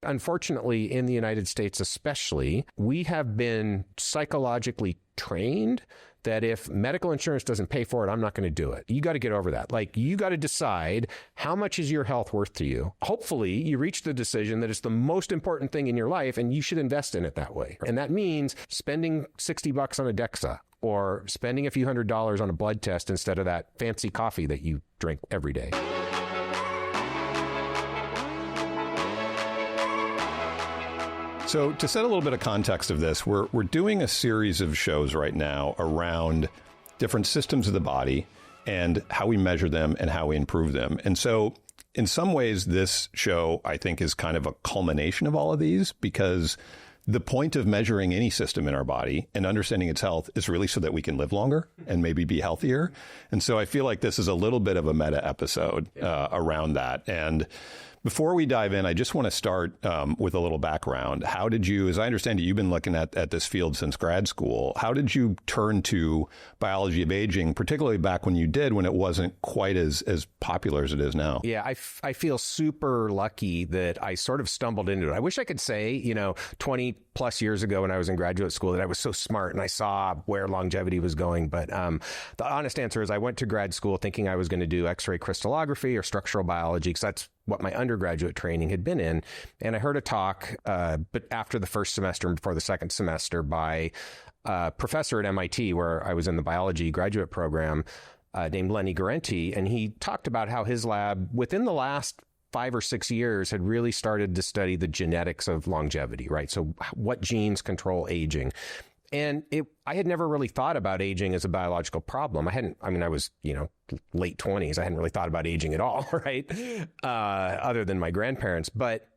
Unfortunately, in the United States especially, we have been psychologically trained that if medical insurance doesn't pay for it, I'm not going to do it. You got to get over that. Like, you got to decide, how much is your health worth to you? Hopefully, you reach the decision that it's the most important thing in your life and you should invest in it that way. And that means spending $60 on a DEXA or spending a few $100s on a blood test instead of that fancy coffee that you drink every day. So to set a little bit of context of this, we're doing a series of shows right now around different systems of the body and how we measure them and how we improve them. And so in some ways, this show, I think, is kind of a culmination of all of these, because the point of measuring any system in our body and understanding its health is really so that we can live longer and maybe be healthier. And so I feel like this is a little bit of a meta episode around that. And before we dive in, I just want to start with a little background. How did you, as I understand it, you've been looking at this field since grad school. How did you turn to biology of aging, particularly back when you did, when it wasn't quite as popular as it is now? Yeah, I feel super lucky that I sort of stumbled into it. I wish I could say, 20 plus years ago when I was in graduate school, that I was so smart and I saw where longevity was going. But the honest answer is I went to grad school thinking I was going to do X-ray crystallography or structural biology, because that's what my undergraduate training had been in. And I heard a talk, but after the first semester and before the second semester, by a professor at MIT, where I was in the biology graduate program, named Lenny Guarente. And he talked about how his lab, within the last 5 or 6 years, had really started to study the genetics of longevity, right? So what genes control aging? And I had never really thought about aging as a biological problem. I was, late 20s. I hadn't really thought about aging at all, right? Other than my grandparents. But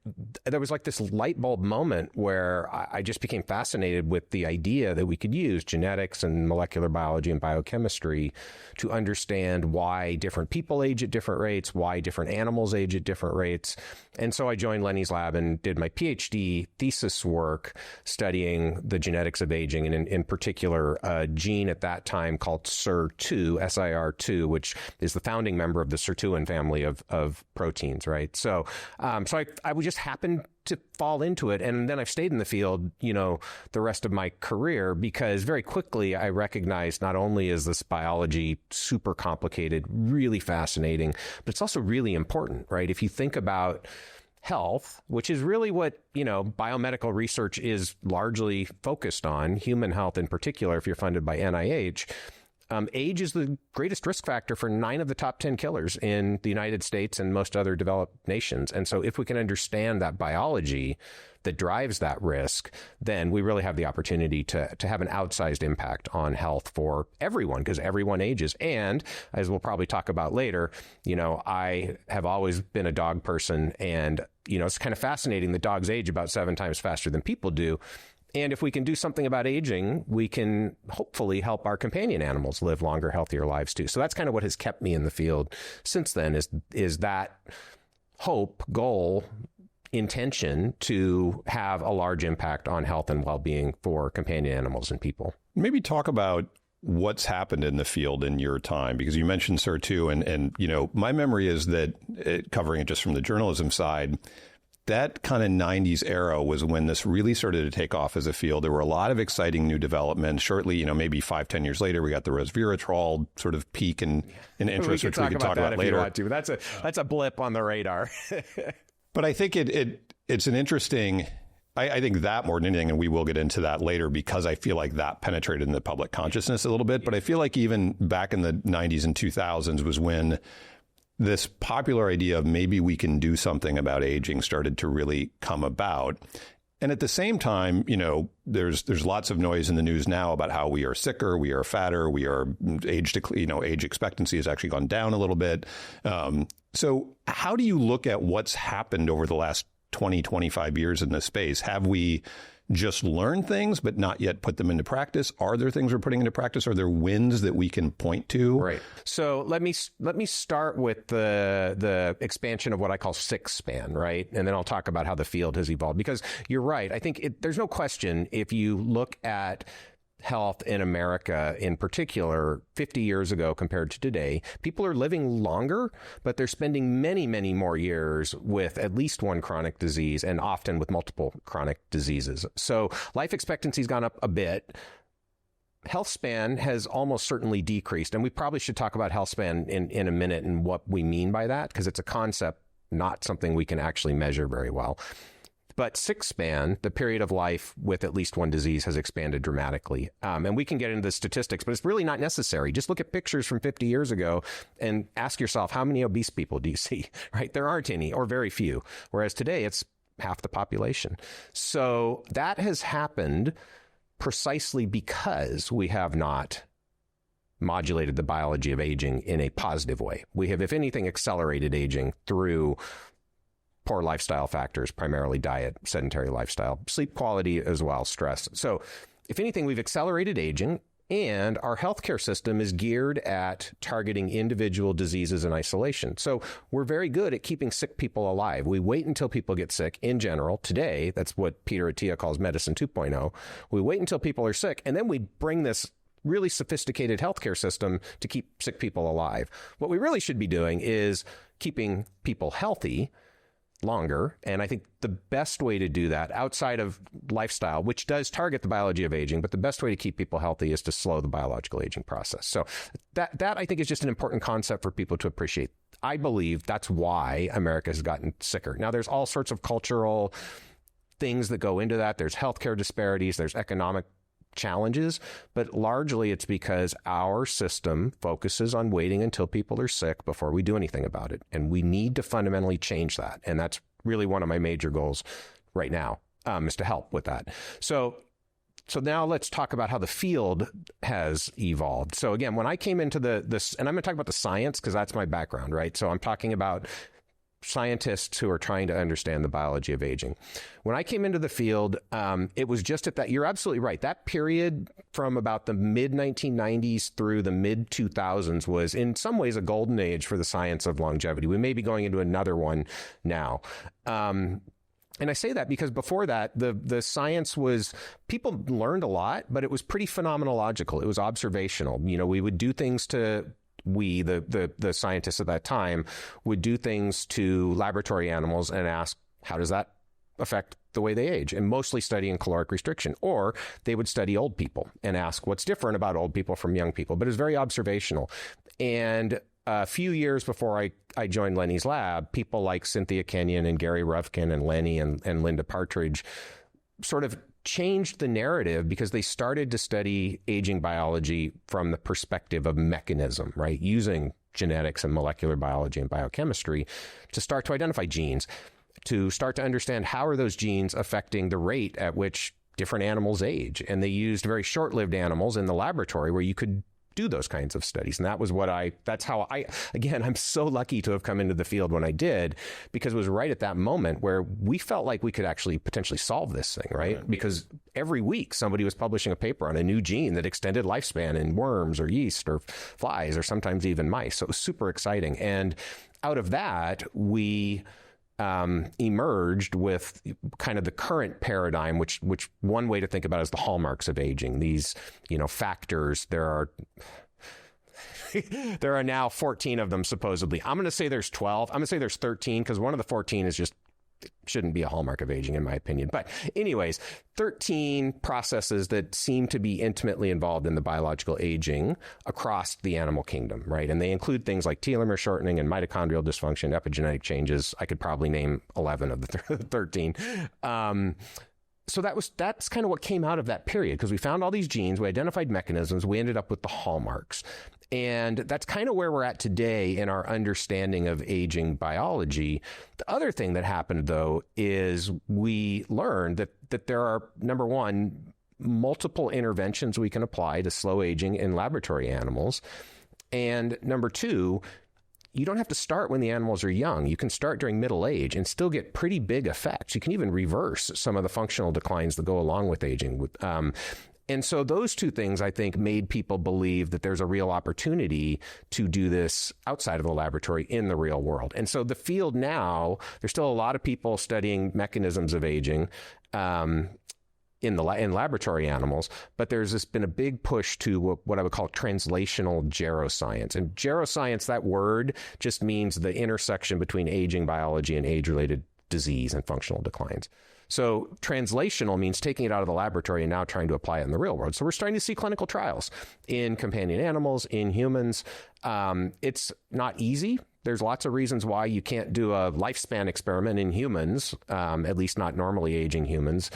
there was like this light bulb moment where I just became fascinated with the idea that we could use genetics and molecular biology and biochemistry to understand why different people age at different rates, why different animals age at different rates. And so I joined Lenny's lab and did my PhD thesis work studying the genetics of aging, and in particular, a gene at that time called SIR2, SIR2, which is the founding member of the sirtuin family of proteins, right? So I would just happen to fall into it. And then I've stayed in the field, the rest of my career, because very quickly I recognized not only is this biology super complicated, really fascinating, but it's also really important, right? If you think about health, which is really what, biomedical research is largely focused on, human health in particular, if you're funded by NIH, age is the greatest risk factor for 9 of the top 10 killers in the United States and most other developed nations. And so if we can understand that biology that drives that risk, then we really have the opportunity to have an outsized impact on health for everyone, because everyone ages. And as we'll probably talk about later, I have always been a dog person, and, it's kind of fascinating that dogs age about 7 times faster than people do. And if we can do something about aging, we can hopefully help our companion animals live longer, healthier lives too. So that's kind of what has kept me in the field since then, is that hope, goal, intention to have a large impact on health and well-being for companion animals and people. Maybe talk about what's happened in the field in your time, because you mentioned SIR2, and my memory is that covering it just from the journalism side, that kind of 90s era was when this really started to take off as a field. There were a lot of exciting new developments. Shortly, maybe 5-10 years later, we got the resveratrol sort of peak in interest, which we could talk about later. If you want to. That's a blip on the radar. But I think it's an interesting, I think that more than anything, and we will get into that later, because I feel like that penetrated in the public consciousness a little bit. But I feel like even back in the 90s and 2000s was when this popular idea of maybe we can do something about aging started to really come about. And at the same time, there's lots of noise in the news now about how we are sicker, we are fatter, we are age expectancy has actually gone down a little bit. So how do you look at what's happened over the last 20, 25 years in this space? Have we just learned things, but not yet put them into practice? Are there things we're putting into practice? Are there wins that we can point to? Right. So let me start with the expansion of what I call six span, right? And then I'll talk about how the field has evolved, because you're right. I think there's no question, if you look at health in America in particular 50 years ago compared to today. People are living longer, but they're spending many, many more years with at least one chronic disease and often with multiple chronic diseases. So life expectancy's gone up a bit. Health span has almost certainly decreased. And we probably should talk about health span in a minute and what we mean by that, because it's a concept, not something we can actually measure very well. But sick span, the period of life with at least one disease, has expanded dramatically. And we can get into the statistics, but it's really not necessary. Just look at pictures from 50 years ago and ask yourself, how many obese people do you see, right? There aren't any, or very few. Whereas today, it's half the population. So that has happened precisely because we have not modulated the biology of aging in a positive way. We have, if anything, accelerated aging through poor lifestyle factors, primarily diet, sedentary lifestyle, sleep quality as well, stress. So if anything, we've accelerated aging, and our healthcare system is geared at targeting individual diseases in isolation. So we're very good at keeping sick people alive. We wait until people get sick in general. Today, that's what Peter Attia calls medicine 2.0. We wait until people are sick, and then we bring this really sophisticated healthcare system to keep sick people alive. What we really should be doing is keeping people healthy longer. And I think the best way to do that outside of lifestyle, which does target the biology of aging, but the best way to keep people healthy is to slow the biological aging process. So that I think is just an important concept for people to appreciate. I believe that's why America has gotten sicker. Now, there's all sorts of cultural things that go into that. There's healthcare disparities, there's economic challenges, but largely it's because our system focuses on waiting until people are sick before we do anything about it. And we need to fundamentally change that. And that's really one of my major goals right now, is to help with that. So now let's talk about how the field has evolved. So again, when I came into this, and I'm going to talk about the science because that's my background, right? So I'm talking about scientists who are trying to understand the biology of aging. When I came into the field, it was just at that, you're absolutely right. That period from about the mid 1990s through the mid 2000s was in some ways a golden age for the science of longevity. We may be going into another one now. And I say that because before that, the science was, people learned a lot, but it was pretty phenomenological. It was observational. You know, we would do things to, the scientists at that time would do things to laboratory animals and ask, how does that affect the way they age? And mostly studying caloric restriction. Or they would study old people and ask what's different about old people from young people. But it's very observational. And a few years before I joined Lenny's lab, people like Cynthia Kenyon and Gary Ruvkin and Lenny and Linda Partridge sort of changed the narrative because they started to study aging biology from the perspective of mechanism, right? Using genetics and molecular biology and biochemistry to start to identify genes, to start to understand how are those genes affecting the rate at which different animals age. And they used very short-lived animals in the laboratory where you could do those kinds of studies. And that was that's how again, I'm so lucky to have come into the field when I did, because it was right at that moment where we felt like we could actually potentially solve this thing, right? Because every week somebody was publishing a paper on a new gene that extended lifespan in worms or yeast or flies or sometimes even mice. So it was super exciting. And out of that, we emerged with kind of the current paradigm, which one way to think about is the hallmarks of aging. These, factors. There are now 14 of them, supposedly. I'm going to say there's 12. I'm going to say there's 13 because one of the 14 is just shouldn't be a hallmark of aging, in my opinion. But anyways, 13 processes that seem to be intimately involved in the biological aging across the animal kingdom, right? And they include things like telomere shortening and mitochondrial dysfunction, epigenetic changes. I could probably name 11 of the 13. So that's kind of what came out of that period, because we found all these genes, we identified mechanisms, we ended up with the hallmarks. And that's kind of where we're at today in our understanding of aging biology. The other thing that happened, though, is we learned that there are, number one, multiple interventions we can apply to slow aging in laboratory animals. And number two, you don't have to start when the animals are young. You can start during middle age and still get pretty big effects. You can even reverse some of the functional declines that go along with aging. And so those two things, I think, made people believe that there's a real opportunity to do this outside of the laboratory in the real world. And so the field now, there's still a lot of people studying mechanisms of aging. in laboratory animals, but there's been a big push to what I would call translational geroscience. And geroscience, that word just means the intersection between aging biology and age-related disease and functional declines. So translational means taking it out of the laboratory and now trying to apply it in the real world. So we're starting to see clinical trials in companion animals, in humans. It's not easy. There's lots of reasons why you can't do a lifespan experiment in humans, at least not normally aging humans,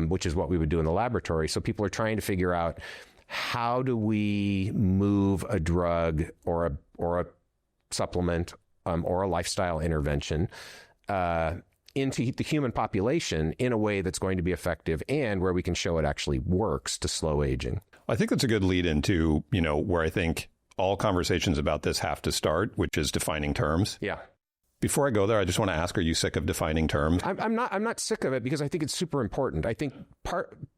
which is what we would do in the laboratory. So people are trying to figure out, how do we move a drug or a supplement or a lifestyle intervention into the human population in a way that's going to be effective and where we can show it actually works to slow aging. I think that's a good lead into, where I think all conversations about this have to start, which is defining terms. Yeah. Before I go there, I just want to ask, are you sick of defining terms? I'm not sick of it because I think it's super important. I think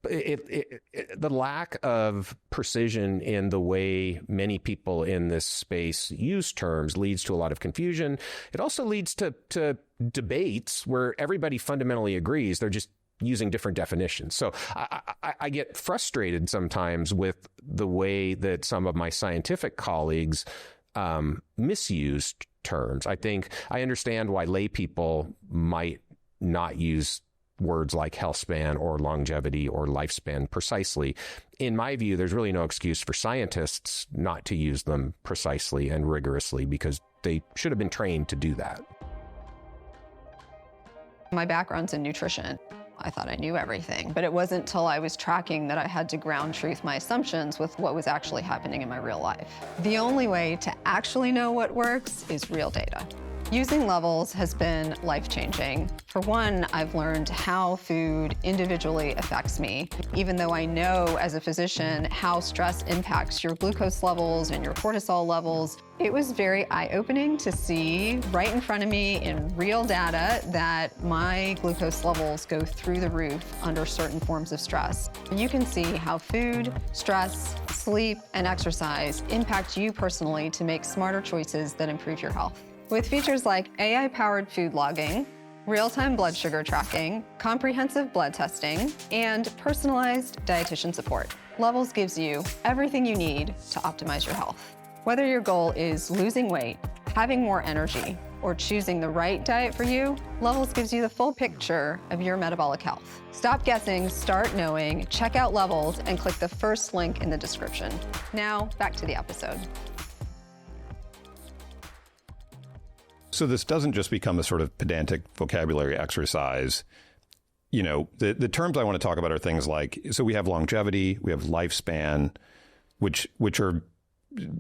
the lack of precision in the way many people in this space use terms leads to a lot of confusion. It also leads to debates where everybody fundamentally agrees. They're just using different definitions. So I get frustrated sometimes with the way that some of my scientific colleagues misuse terms. I think I understand why lay people might not use words like health span or longevity or lifespan precisely. In my view, there's really no excuse for scientists not to use them precisely and rigorously because they should have been trained to do that. My background's in nutrition. I thought I knew everything, but it wasn't until I was tracking that I had to ground truth my assumptions with what was actually happening in my real life. The only way to actually know what works is real data. Using levels has been life-changing. For one, I've learned how food individually affects me, even though I know as a physician how stress impacts your glucose levels and your cortisol levels. It was very eye-opening to see right in front of me in real data that my glucose levels go through the roof under certain forms of stress. You can see how food, stress, sleep, and exercise impact you personally to make smarter choices that improve your health. With features like AI-powered food logging, real-time blood sugar tracking, comprehensive blood testing, and personalized dietitian support, Levels gives you everything you need to optimize your health. Whether your goal is losing weight, having more energy, or choosing the right diet for you, Levels gives you the full picture of your metabolic health. Stop guessing, start knowing, check out Levels, and click the first link in the description. Now, back to the episode. So this doesn't just become a sort of pedantic vocabulary exercise. You know, the terms I want to talk about are things like, so we have longevity, we have lifespan, which are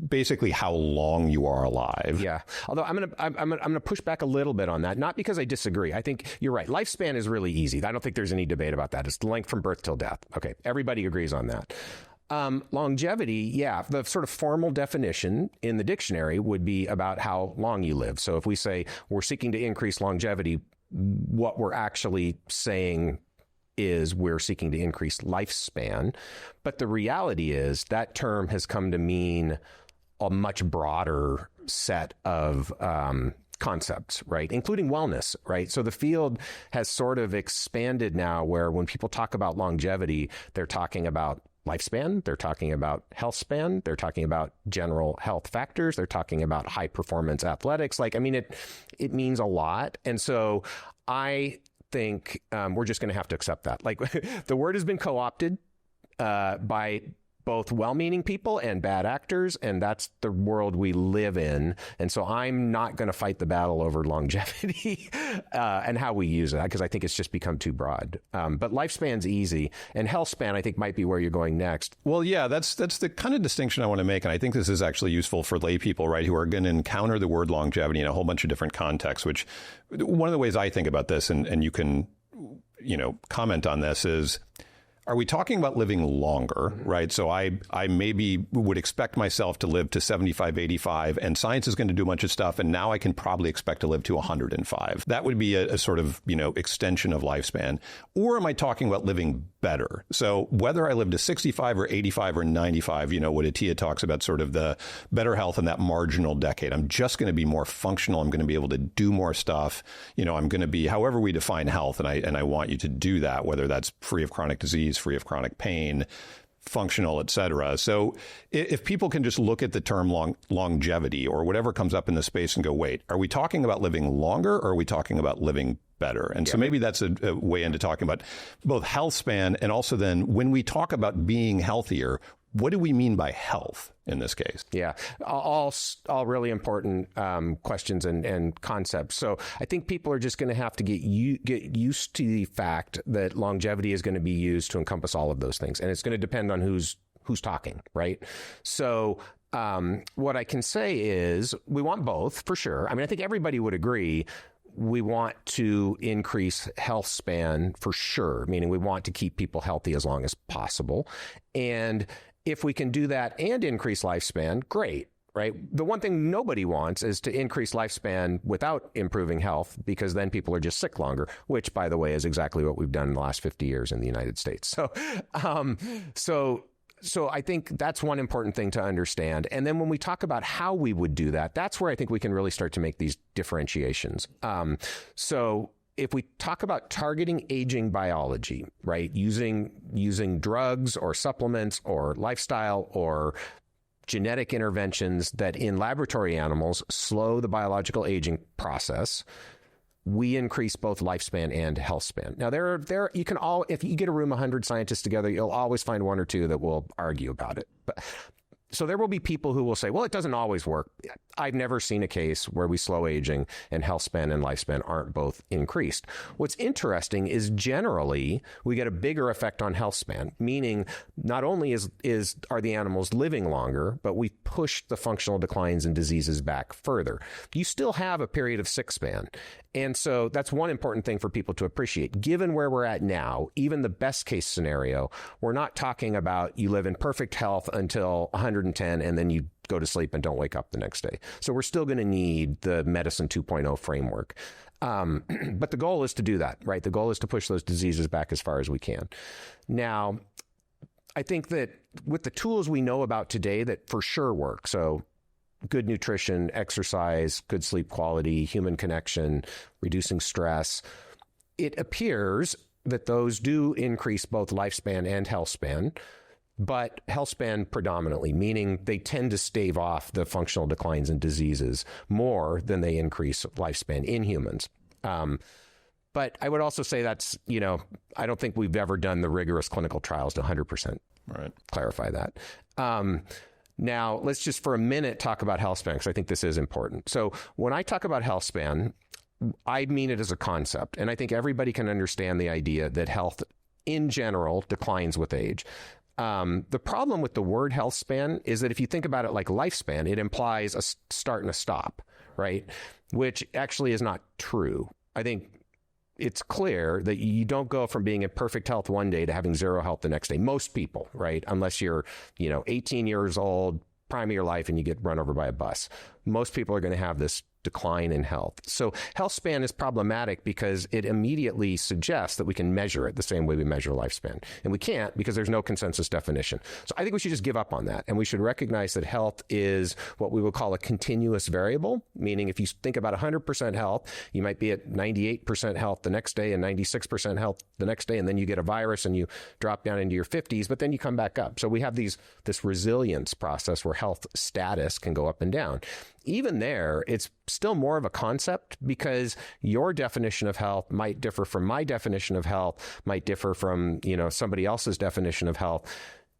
basically how long you are alive. Yeah. Although I'm gonna push back a little bit on that, not because I disagree. I think you're right. Lifespan is really easy. I don't think there's any debate about that. It's the length from birth till death. Okay. Everybody agrees on that. Longevity, yeah, the sort of formal definition in the dictionary would be about how long you live. So if we say we're seeking to increase longevity, what we're actually saying is we're seeking to increase lifespan. But the reality is that term has come to mean a much broader set of concepts, right? Including wellness, right? So the field has sort of expanded now where when people talk about longevity, they're talking about lifespan, they're talking about health span, they're talking about general health factors, they're talking about high performance athletics. Like, I mean, it means a lot. And so I think we're just going to have to accept that. Like, the word has been co-opted by both well-meaning people and bad actors, and that's the world we live in. And so I'm not going to fight the battle over longevity and how we use it, because I think it's just become too broad. But lifespan's easy, and health span, I think, might be where you're going next. Well, yeah, that's the kind of distinction I want to make, and I think this is actually useful for lay people, right, who are going to encounter the word longevity in a whole bunch of different contexts, which one of the ways I think about this, and you can, comment on this, is, are we talking about living longer, right? So I maybe would expect myself to live to 75, 85, and science is going to do a bunch of stuff, and now I can probably expect to live to 105. That would be a sort of, extension of lifespan. Or am I talking about living better? So whether I live to 65 or 85 or 95, what Atiya talks about, sort of the better health in that marginal decade. I'm just going to be more functional. I'm going to be able to do more stuff. I'm going to be, however we define health, and I want you to do that, whether that's free of chronic disease, free of chronic pain, functional, et cetera. So if people can just look at the term longevity or whatever comes up in the space and go, wait, are we talking about living longer or are we talking about living better? And so maybe that's a way into talking about both health span and also then when we talk about being healthier, what do we mean by health in this case? Yeah, all really important questions and concepts. So I think people are just going to have to get used to the fact that longevity is going to be used to encompass all of those things. And it's going to depend on who's talking, right? So what I can say is we want both for sure. I mean, I think everybody would agree we want to increase health span for sure, meaning we want to keep people healthy as long as possible. And if we can do that and increase lifespan, great, right? The one thing nobody wants is to increase lifespan without improving health, because then people are just sick longer, which, by the way, is exactly what we've done in the last 50 years in the United States. So I think that's one important thing to understand. And then when we talk about how we would do that, that's where I think we can really start to make these differentiations. So if we talk about targeting aging biology, right, using drugs or supplements or lifestyle or genetic interventions that in laboratory animals slow the biological aging process, we increase both lifespan and health span. Now, you can if you get a room of 100 scientists together, you'll always find one or two that will argue about it. So there will be people who will say, well, it doesn't always work. I've never seen a case where we slow aging and health span and lifespan aren't both increased. What's interesting is generally we get a bigger effect on health span, meaning not only are the animals living longer, but we push the functional declines and diseases back further. You still have a period of sick span. And so that's one important thing for people to appreciate. Given where we're at now, even the best case scenario, we're not talking about you live in perfect health until 110 and then you go to sleep and don't wake up the next day. So we're still going to need the medicine 2.0 framework. But the goal is to do that, right? The goal is to push those diseases back as far as we can. Now, I think that with the tools we know about today that for sure work, so good nutrition, exercise, good sleep quality, human connection, reducing stress, it appears that those do increase both lifespan and health span, but health span predominantly, meaning they tend to stave off the functional declines and diseases more than they increase lifespan in humans. But I would also say that's, I don't think we've ever done the rigorous clinical trials to 100% clarify that. Now, let's just for a minute talk about health span, because I think this is important. So when I talk about health span, I mean it as a concept. And I think everybody can understand the idea that health in general declines with age. The problem with the word health span is that if you think about it like lifespan, it implies a start and a stop, right? Which actually is not true. I think it's clear that you don't go from being in perfect health one day to having zero health the next day. Most people, right? Unless you're, 18 years old, prime of your life, and you get run over by a bus. Most people are going to have this decline in health. So health span is problematic because it immediately suggests that we can measure it the same way we measure lifespan. And we can't because there's no consensus definition. So I think we should just give up on that. And we should recognize that health is what we would call a continuous variable, meaning if you think about 100% health, you might be at 98% health the next day and 96% health the next day. And then you get a virus and you drop down into your 50s, but then you come back up. So we have this resilience process where health status can go up and down. Even there, it's still more of a concept because your definition of health might differ from my definition of health, might differ from, somebody else's definition of health.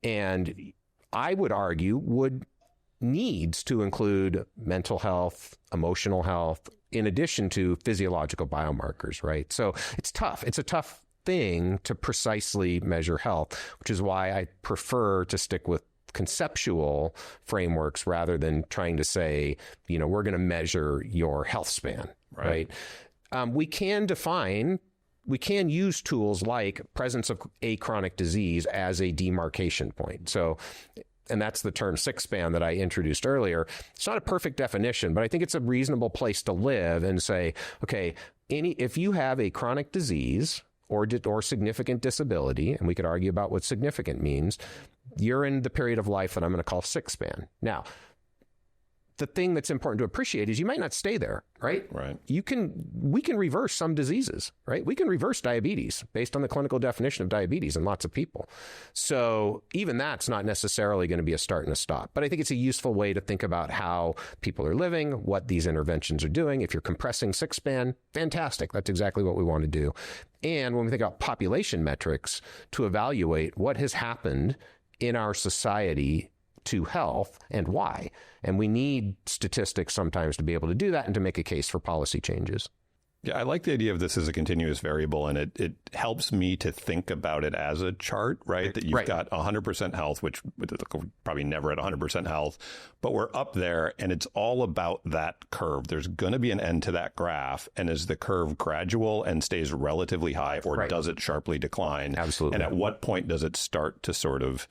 And I would argue needs to include mental health, emotional health, in addition to physiological biomarkers, right? So it's tough. It's a tough thing to precisely measure health, which is why I prefer to stick with conceptual frameworks rather than trying to say, we're going to measure your health span, right? We can use tools like presence of a chronic disease as a demarcation point. So, and that's the term sick span that I introduced earlier. It's not a perfect definition, but I think it's a reasonable place to live and say, okay, if you have a chronic disease or significant disability, and we could argue about what significant means, you're in the period of life that I'm going to call sick span. Now, the thing that's important to appreciate is you might not stay there, right? Right. We can reverse some diseases, right? We can reverse diabetes based on the clinical definition of diabetes in lots of people. So even that's not necessarily going to be a start and a stop. But I think it's a useful way to think about how people are living, what these interventions are doing. If you're compressing sick span, fantastic. That's exactly what we want to do. And when we think about population metrics, to evaluate what has happened in our society to health and why. And we need statistics sometimes to be able to do that and to make a case for policy changes. Yeah, I like the idea of this as a continuous variable, and it helps me to think about it as a chart, right? That you've got 100% health, which we're probably never at 100% health, but we're up there, and it's all about that curve. There's going to be an end to that graph, and is the curve gradual and stays relatively high, or does it sharply decline? Absolutely. And at what point does it start to sort of,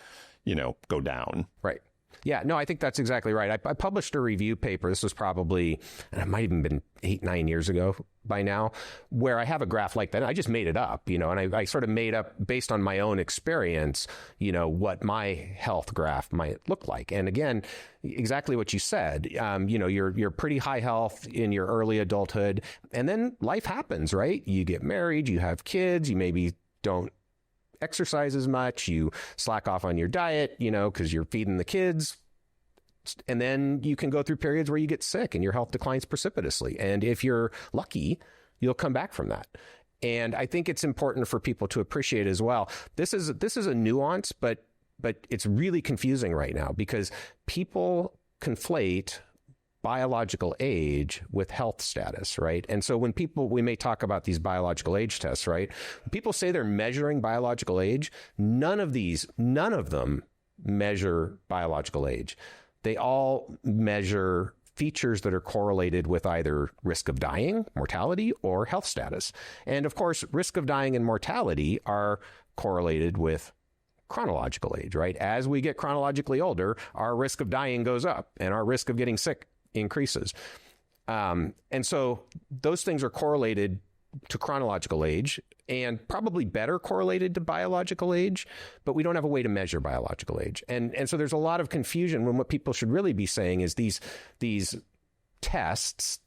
go down? Right. Yeah, no, I think that's exactly right. I published a review paper. This was probably, and it might even been 8-9 years ago by now, where I have a graph like that. I just made it up, and I sort of made up based on my own experience, what my health graph might look like. And again, exactly what you said, you're pretty high health in your early adulthood, and then life happens, right? You get married, you have kids, you maybe don't exercise as much, you slack off on your diet, because you're feeding the kids. And then you can go through periods where you get sick and your health declines precipitously. And if you're lucky, you'll come back from that. And I think it's important for people to appreciate as well. This is a nuance, but it's really confusing right now because people conflate biological age with health status, right? And so when we may talk about these biological age tests, right? When people say they're measuring biological age, none of them measure biological age. They all measure features that are correlated with either risk of dying, mortality, or health status. And of course, risk of dying and mortality are correlated with chronological age, right? As we get chronologically older, our risk of dying goes up and our risk of getting sick increases. And so those things are correlated to chronological age and probably better correlated to biological age, but we don't have a way to measure biological age. And so there's a lot of confusion when what people should really be saying is these tests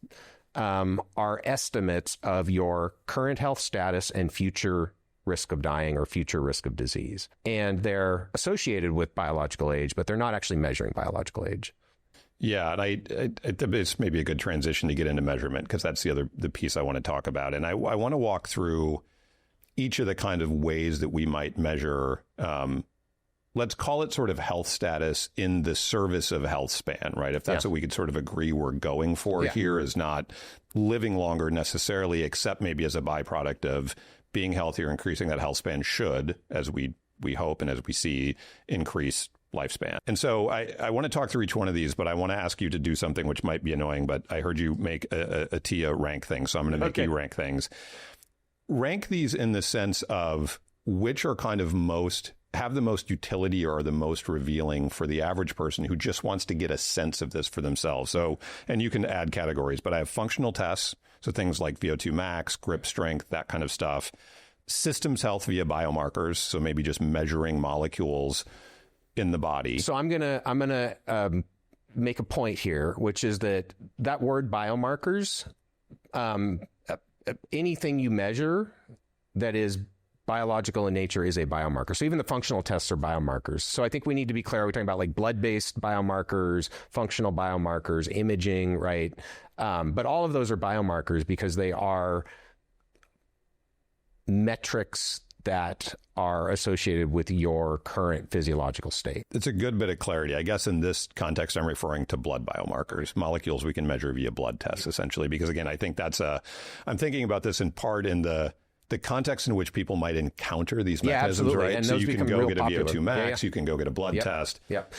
are estimates of your current health status and future risk of dying or future risk of disease. And they're associated with biological age, but they're not actually measuring biological age. Yeah, and it's maybe a good transition to get into measurement because that's the piece I want to talk about. And I want to walk through each of the kind of ways that we might measure, let's call it sort of health status in the service of health span, right? If that's what we could sort of agree we're going for here is not living longer necessarily, except maybe as a byproduct of being healthier, increasing that health span should, as we hope and as we see, increase lifespan. And so I want to talk through each one of these, but I want to ask you to do something which might be annoying, but I heard you make a TIA rank thing. So I'm going to make you rank things. Rank these in the sense of which are kind of have the most utility or are the most revealing for the average person who just wants to get a sense of this for themselves. So, and you can add categories, but I have functional tests. So things like VO2 max, grip strength, that kind of stuff. Systems health via biomarkers. So maybe just measuring molecules in the body. So I'm gonna make a point here, which is that word biomarkers, anything you measure that is biological in nature is a biomarker. So even the functional tests are biomarkers. So I think we need to be clear. We're talking about like blood-based biomarkers, functional biomarkers, imaging, right? But all of those are biomarkers because they are metrics that are associated with your current physiological state. It's a good bit of clarity. I guess in this context, I'm referring to blood biomarkers, molecules we can measure via blood tests, essentially, because again, I think I'm thinking about this in part in the context in which people might encounter these mechanisms, right? And so you can go get a VO2 max, you can go get a blood test. Yep.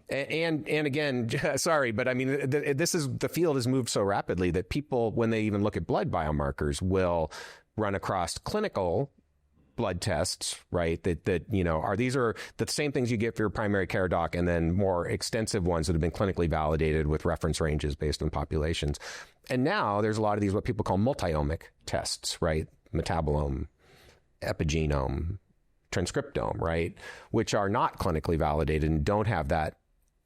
And again, sorry, but I mean, the field has moved so rapidly that people, when they even look at blood biomarkers, will run across clinical blood tests, right? These are the same things you get for your primary care doc, and then more extensive ones that have been clinically validated with reference ranges based on populations. And now there's a lot of these, what people call multi-omic tests, right? Metabolome, epigenome, transcriptome, right? Which are not clinically validated and don't have that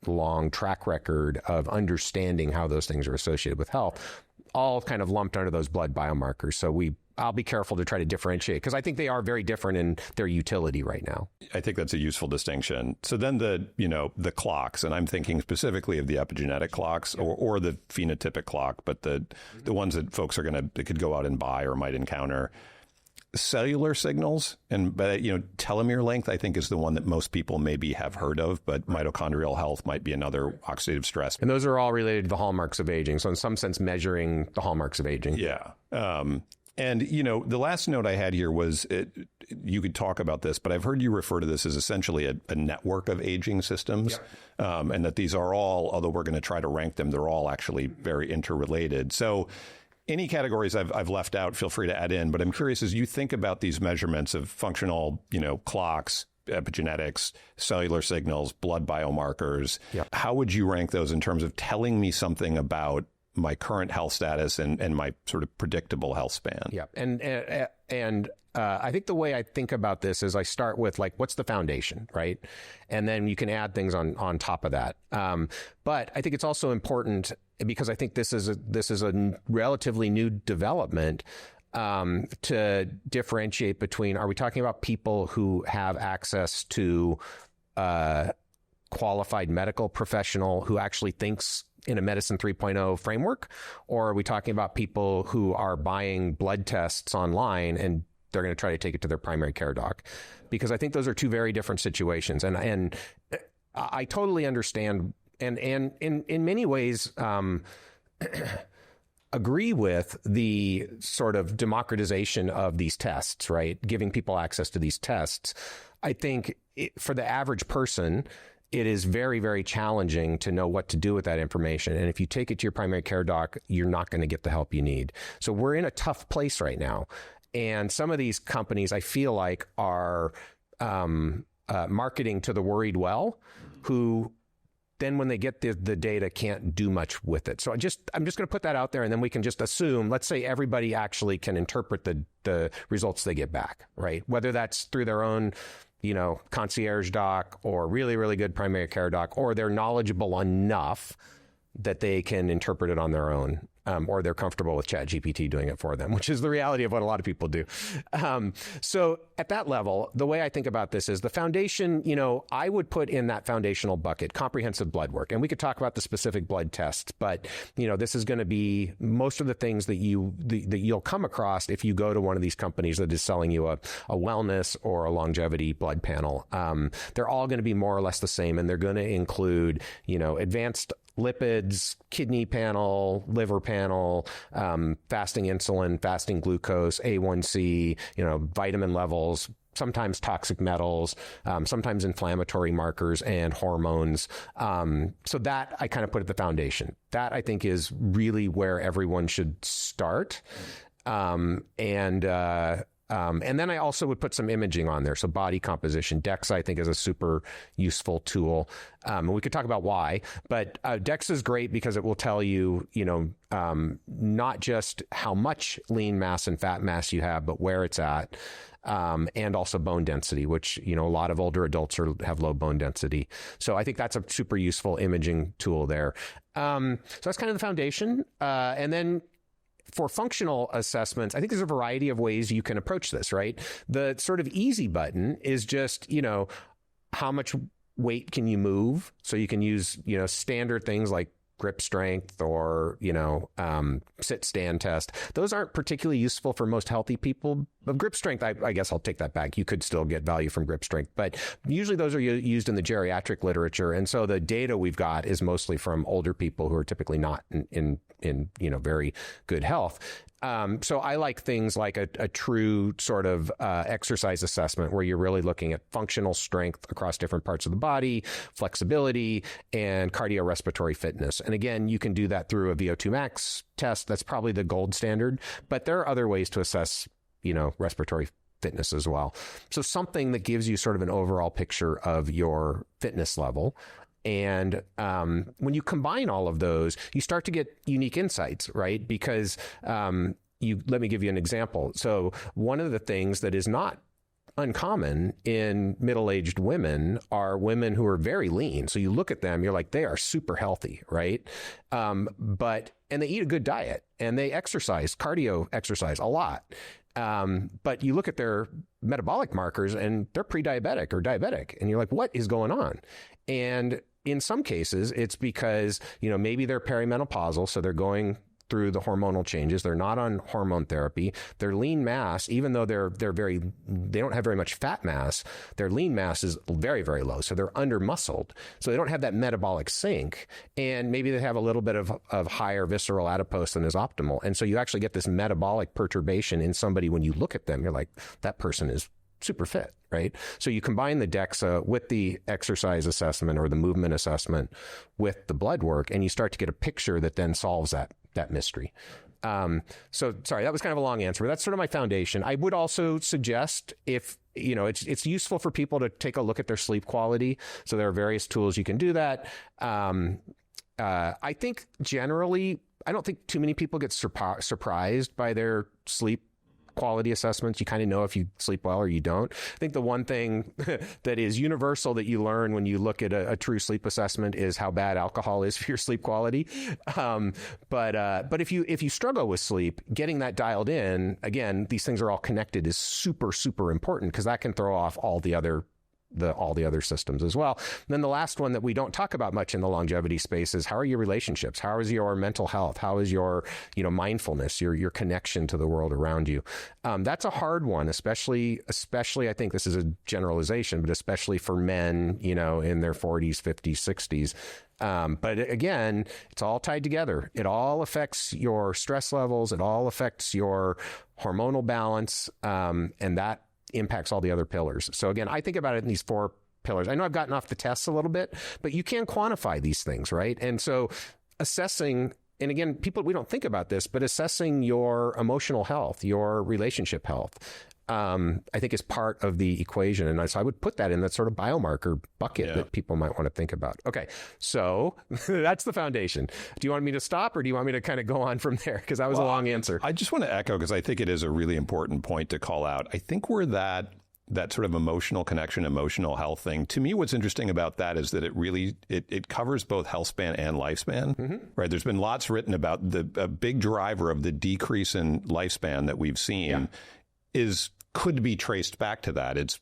long track record of understanding how those things are associated with health, all kind of lumped under those blood biomarkers. So I'll be careful to try to differentiate, because I think they are very different in their utility right now. I think that's a useful distinction. So then the clocks, and I'm thinking specifically of the epigenetic clocks or the phenotypic clock, but the ones that folks that could go out and buy or might encounter. Cellular signals, but telomere length, I think, is the one that most people maybe have heard of, but mitochondrial health might be another, oxidative stress. And those are all related to the hallmarks of aging. So in some sense, measuring the hallmarks of aging. Yeah. And, the last note I had here was you could talk about this, but I've heard you refer to this as essentially a network of aging systems, and that these are all, although we're going to try to rank them, they're all actually very interrelated. So any categories I've left out, feel free to add in. But I'm curious, as you think about these measurements of functional, clocks, epigenetics, cellular signals, blood biomarkers, how would you rank those in terms of telling me something about my current health status and my sort of predictable health span? Yeah. And I think the way I think about this is I start with what's the foundation, right? And then you can add things on top of that. But I think it's also important, because I think this is a relatively new development, to differentiate between, are we talking about people who have access to qualified medical professional who actually thinks in a Medicine 3.0 framework, or are we talking about people who are buying blood tests online and they're going to try to take it to their primary care doc? Because I think those are two very different situations. And I totally understand and in many ways agree with the sort of democratization of these tests, right? Giving people access to these tests. I think for the average person, it is very, very challenging to know what to do with that information. And if you take it to your primary care doc, you're not going to get the help you need. So we're in a tough place right now. And some of these companies, I feel like, are marketing to the worried well, who then when they get the data can't do much with it. So I'm just going to put that out there, and then we can just assume, let's say everybody actually can interpret the results they get back, right? Whether that's through their own concierge doc or really, really good primary care doc, or they're knowledgeable enough that they can interpret it on their own, or they're comfortable with ChatGPT doing it for them, which is the reality of what a lot of people do. So at that level, the way I think about this is the foundation, I would put in that foundational bucket comprehensive blood work. And we could talk about the specific blood tests, but, this is going to be most of the things that you'll come across if you go to one of these companies that is selling you a wellness or a longevity blood panel. They're all going to be more or less the same, and they're going to include, advanced lipids, kidney panel, liver panel, fasting insulin, fasting glucose, A1C, vitamin levels, sometimes toxic metals, sometimes inflammatory markers and hormones. So that I kind of put at the foundation. That I think is really where everyone should start. And then I also would put some imaging on there. So body composition. DEXA, I think, is a super useful tool. And we could talk about why, but DEXA is great because it will tell you, not just how much lean mass and fat mass you have, but where it's at. And also bone density, which, a lot of older adults have low bone density. So I think that's a super useful imaging tool there. So that's kind of the foundation. And then for functional assessments, I think there's a variety of ways you can approach this, right? The sort of easy button is just, how much weight can you move? So you can use, standard things like grip strength or, sit stand test. Those aren't particularly useful for most healthy people. But grip strength, I guess I'll take that back. You could still get value from grip strength, but usually those are used in the geriatric literature. And so the data we've got is mostly from older people who are typically not in very good health. So I like things like a true sort of exercise assessment where you're really looking at functional strength across different parts of the body, flexibility, and cardiorespiratory fitness. And again, you can do that through a VO2 max test. That's probably the gold standard, but there are other ways to assess, respiratory fitness as well. So something that gives you sort of an overall picture of your fitness level. And when you combine all of those, you start to get unique insights, right? Because let me give you an example. So one of the things that is not uncommon in middle-aged women are women who are very lean. So you look at them, you're like, they are super healthy, right? And they eat a good diet and they exercise, cardio exercise a lot. But you look at their metabolic markers and they're pre-diabetic or diabetic. And you're like, what is going on? And in some cases, it's because, maybe they're perimenopausal. So they're going through the hormonal changes. They're not on hormone therapy. Their lean mass, even though they don't have very much fat mass, their lean mass is very, very low. So they're under muscled. So they don't have that metabolic sink. And maybe they have a little bit of higher visceral adipose than is optimal. And so you actually get this metabolic perturbation in somebody. When you look at them, you're like, that person is super fit, right? So you combine the DEXA with the exercise assessment or the movement assessment with the blood work, and you start to get a picture that then solves that mystery. So sorry, that was kind of a long answer, but that's sort of my foundation. I would also suggest if, it's useful for people to take a look at their sleep quality. So there are various tools you can do that. I think generally, I don't think too many people get surprised by their sleep quality assessments. You kind of know if you sleep well or you don't. I think the one thing that is universal that you learn when you look at a true sleep assessment is how bad alcohol is for your sleep quality. But if you struggle with sleep, getting that dialed in, again, these things are all connected, is super, super important, because that can throw off all the other systems as well. And then the last one that we don't talk about much in the longevity space is, how are your relationships? How is your mental health? How is your, mindfulness, your connection to the world around you? That's a hard one, especially I think this is a generalization, but especially for men, in their 40s, 50s, 60s. But again, it's all tied together. It all affects your stress levels. It all affects your hormonal balance. And that impacts all the other pillars. So again, I think about it in these 4 pillars. I know I've gotten off the tests a little bit, but you can quantify these things, right? And so assessing, and again, we don't think about this, but assessing your emotional health, your relationship health, I think is part of the equation. And so I would put that in that sort of biomarker bucket that people might want to think about. Okay, so that's the foundation. Do you want me to stop, or do you want me to kind of go on from there? Because that was a long answer. I just want to echo, because I think it is a really important point to call out. I think where that sort of emotional connection, emotional health thing, to me, what's interesting about that is that it really, it covers both health span and lifespan, right? There's been lots written about a big driver of the decrease in lifespan that we've seen could be traced back to that. It's,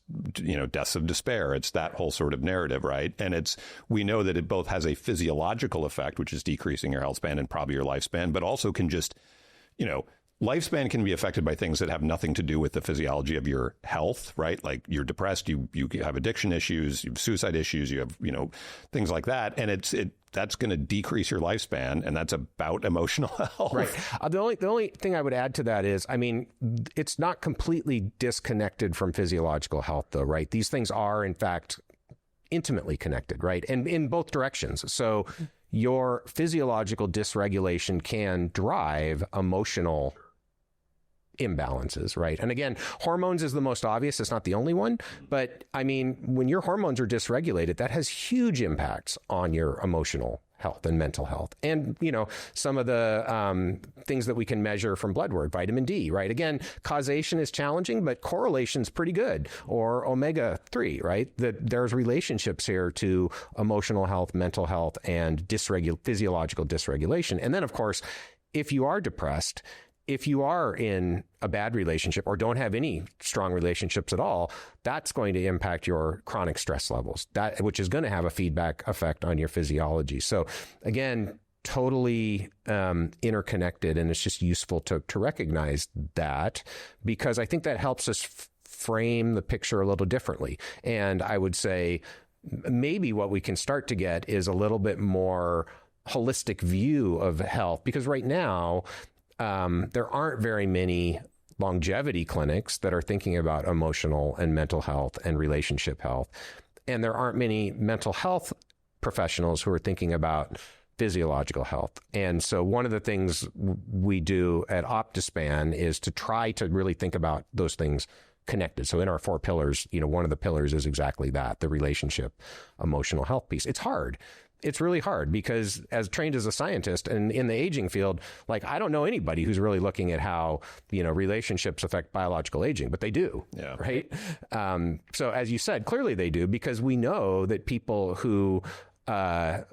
deaths of despair. It's that whole sort of narrative, right? And we know that it both has a physiological effect, which is decreasing your health span and probably your lifespan, but also can just, lifespan can be affected by things that have nothing to do with the physiology of your health, right? Like you're depressed, you have addiction issues, you have suicide issues, you have, things like that. And that's going to decrease your lifespan, and that's about emotional health. Right. The only thing I would add to that is, it's not completely disconnected from physiological health, though, right? These things are, in fact, intimately connected, right? And in both directions. So your physiological dysregulation can drive emotional imbalances, right? And again, hormones is the most obvious. It's not the only one. But when your hormones are dysregulated, that has huge impacts on your emotional health and mental health. And, some of the things that we can measure from blood work, vitamin D, right? Again, causation is challenging, but correlation is pretty good. Or omega-3, right? That there's relationships here to emotional health, mental health, and physiological dysregulation. And then, of course, if you are depressed, if you are in a bad relationship or don't have any strong relationships at all, that's going to impact your chronic stress levels, which is going to have a feedback effect on your physiology. So again, totally interconnected, and it's just useful to recognize that, because I think that helps us frame the picture a little differently. And I would say maybe what we can start to get is a little bit more holistic view of health, because right now, there aren't very many longevity clinics that are thinking about emotional and mental health and relationship health. And there aren't many mental health professionals who are thinking about physiological health. And so one of the things we do at OptiSpan is to try to really think about those things connected. So in our 4 pillars, one of the pillars is exactly that, the relationship, emotional health piece. It's hard it's really hard because as trained as a scientist and in the aging field, like I don't know anybody who's really looking at how, relationships affect biological aging, but they do, right? So as you said, clearly they do, because we know that people who are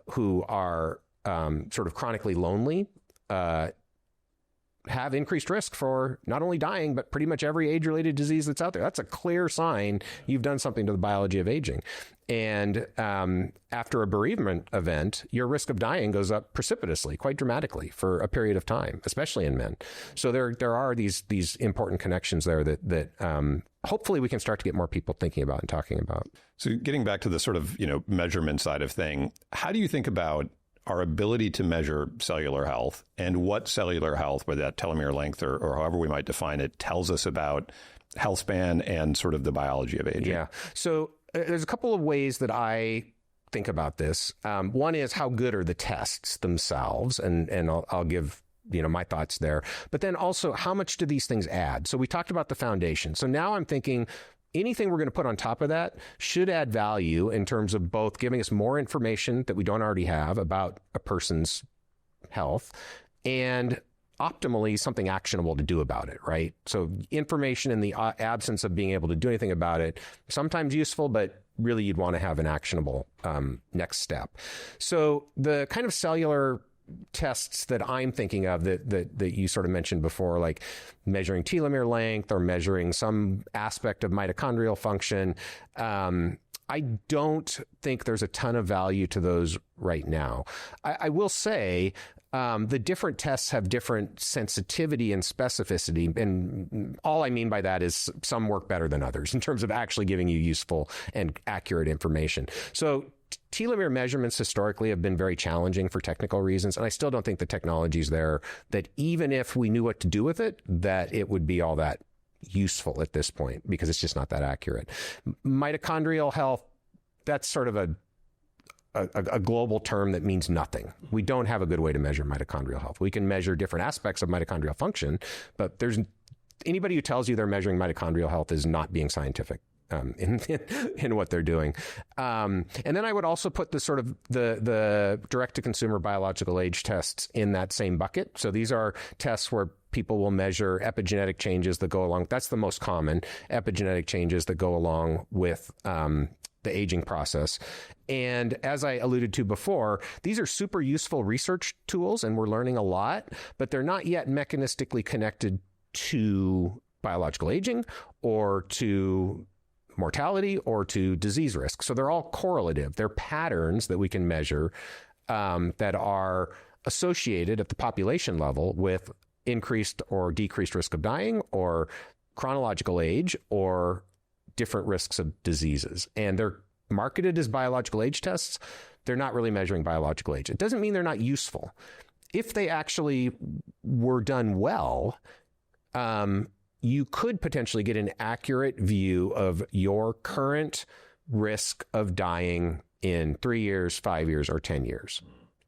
sort of chronically lonely have increased risk for not only dying, but pretty much every age-related disease that's out there. That's a clear sign you've done something to the biology of aging. And after a bereavement event, your risk of dying goes up precipitously, quite dramatically for a period of time, especially in men. So there are these important connections there that hopefully we can start to get more people thinking about and talking about. So getting back to the sort of, measurement side of thing, how do you think about our ability to measure cellular health and what cellular health, whether that telomere length or however we might define it, tells us about health span and sort of the biology of aging? Yeah. So there's a couple of ways that I think about this. One is how good are the tests themselves, and I'll give my thoughts there. But then also, how much do these things add? So we talked about the foundation. So now I'm thinking anything we're going to put on top of that should add value in terms of both giving us more information that we don't already have about a person's health and optimally something actionable to do about it, right? So information in the absence of being able to do anything about it, sometimes useful, but really you'd want to have an actionable next step. So the kind of cellular tests that I'm thinking of that you sort of mentioned before, like measuring telomere length or measuring some aspect of mitochondrial function, I don't think there's a ton of value to those right now. I will say the different tests have different sensitivity and specificity. And all I mean by that is some work better than others in terms of actually giving you useful and accurate information. So telomere measurements historically have been very challenging for technical reasons, and I still don't think the technology is there that even if we knew what to do with it, that it would be all that useful at this point, because it's just not that accurate. Mitochondrial health, that's sort of a global term that means nothing. We don't have a good way to measure mitochondrial health. We can measure different aspects of mitochondrial function, but anybody who tells you they're measuring mitochondrial health is not being scientific in what they're doing. And then I would also put the sort of the direct-to-consumer biological age tests in that same bucket. So these are tests where people will measure epigenetic changes that go along. That's the most common, epigenetic changes that go along with the aging process. And as I alluded to before, these are super useful research tools, and we're learning a lot, but they're not yet mechanistically connected to biological aging or to mortality or to disease risk. So they're all correlative. They're patterns that we can measure that are associated at the population level with increased or decreased risk of dying or chronological age or different risks of diseases. And they're marketed as biological age tests. They're not really measuring biological age. It doesn't mean they're not useful. If they actually were done well, you could potentially get an accurate view of your current risk of dying in 3 years, 5 years, or 10 years.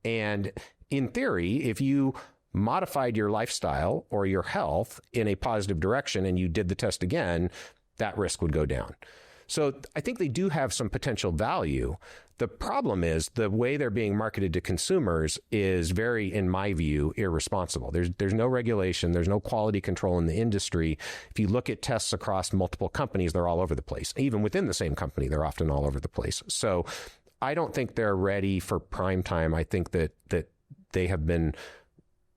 And in theory, if you modified your lifestyle or your health in a positive direction and you did the test again, that risk would go down. So I think they do have some potential value. The problem is the way they're being marketed to consumers is very, in my view, irresponsible. There's no regulation. There's no quality control in the industry. If you look at tests across multiple companies, they're all over the place. Even within the same company, they're often all over the place. So I don't think they're ready for prime time. I think that they have been,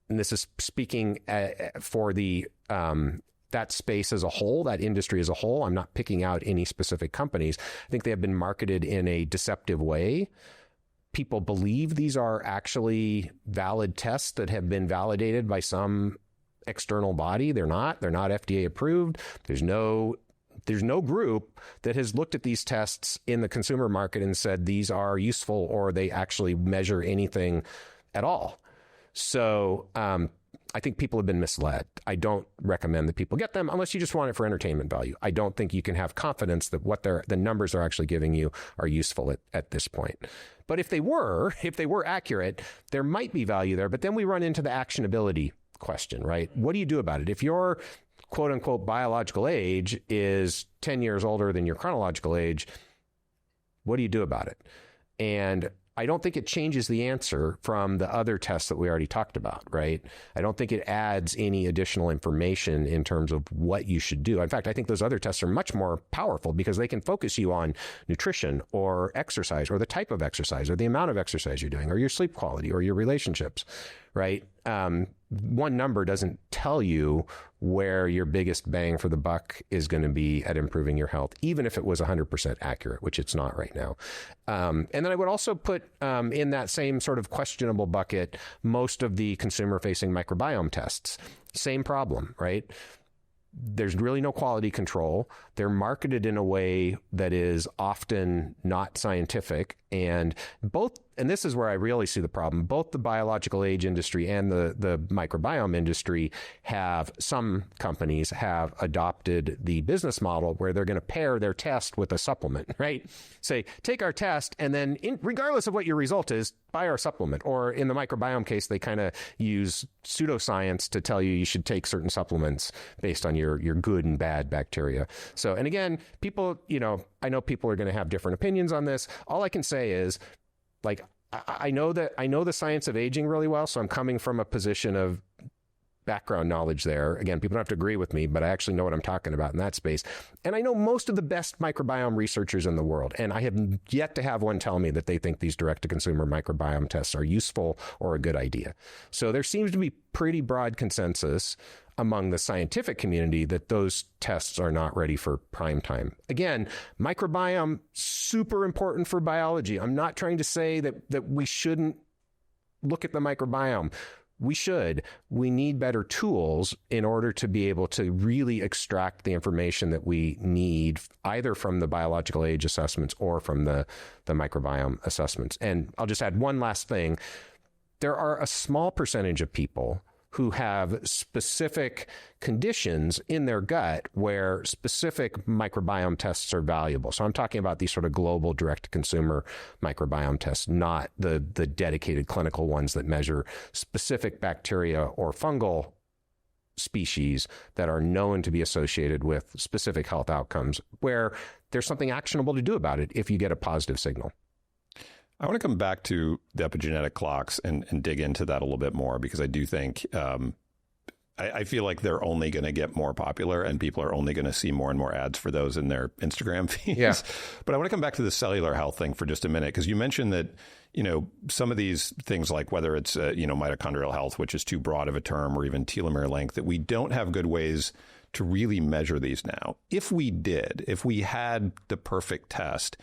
and this is speaking for the that space as a whole, that industry as a whole. I'm not picking out any specific companies. I think they have been marketed in a deceptive way. People believe these are actually valid tests that have been validated by some external body. They're not FDA approved. There's no group that has looked at these tests in the consumer market and said these are useful or they actually measure anything at all. So, I think people have been misled. I don't recommend that people get them unless you just want it for entertainment value. I don't think you can have confidence that what the numbers are actually giving you are useful at this point. But if they were accurate, there might be value there. But then we run into the actionability question, right? What do you do about it? If your quote unquote biological age is 10 years older than your chronological age, what do you do about it? And I don't think it changes the answer from the other tests that we already talked about, right? I don't think it adds any additional information in terms of what you should do. In fact, I think those other tests are much more powerful because they can focus you on nutrition or exercise or the type of exercise or the amount of exercise you're doing or your sleep quality or your relationships, right? One number doesn't tell you where your biggest bang for the buck is going to be at improving your health, even if it was 100% accurate, which it's not right now. And then I would also put in that same sort of questionable bucket most of the consumer-facing microbiome tests. Same problem, right? There's really no quality control. They're marketed in a way that is often not scientific. And this is where I really see the problem, both the biological age industry and the microbiome industry some companies have adopted the business model where they're going to pair their test with a supplement, right? Say, take our test and then regardless of what your result is, buy our supplement. Or in the microbiome case, they kind of use pseudoscience to tell you should take certain supplements based on your good and bad bacteria. So, and again, people, I know people are going to have different opinions on this. All I can say is, like, I know the science of aging really well, so I'm coming from a position of background knowledge there. Again, people don't have to agree with me, but I actually know what I'm talking about in that space. And I know most of the best microbiome researchers in the world, and I have yet to have one tell me that they think these direct-to-consumer microbiome tests are useful or a good idea. So there seems to be pretty broad consensus among the scientific community that those tests are not ready for prime time. Again, microbiome, super important for biology. I'm not trying to say that we shouldn't look at the microbiome. We should. We need better tools in order to be able to really extract the information that we need, either from the biological age assessments or from the microbiome assessments. And I'll just add one last thing. There are a small percentage of people who have specific conditions in their gut where specific microbiome tests are valuable. So I'm talking about these sort of global direct-to-consumer microbiome tests, not the dedicated clinical ones that measure specific bacteria or fungal species that are known to be associated with specific health outcomes, where there's something actionable to do about it if you get a positive signal. I want to come back to the epigenetic clocks and dig into that a little bit more, because I do think I feel like they're only going to get more popular and people are only going to see more and more ads for those in their Instagram feeds. Yeah. But I want to come back to the cellular health thing for just a minute, because you mentioned that, some of these things, like whether it's, mitochondrial health, which is too broad of a term, or even telomere length, that we don't have good ways to really measure these now. If we had the perfect test,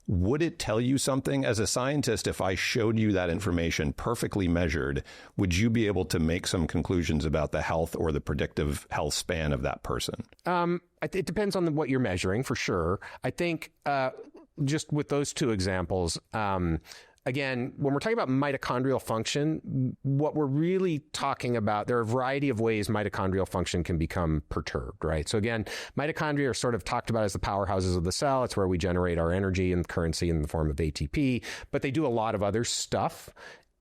would it tell you something as a scientist? If I showed you that information perfectly measured, would you be able to make some conclusions about the health or the predictive health span of that person? It depends on what you're measuring, for sure. I think just with those two examples, again, when we're talking about mitochondrial function, what we're really talking about, there are a variety of ways mitochondrial function can become perturbed, right? So again, mitochondria are sort of talked about as the powerhouses of the cell. It's where we generate our energy and currency in the form of ATP, but they do a lot of other stuff.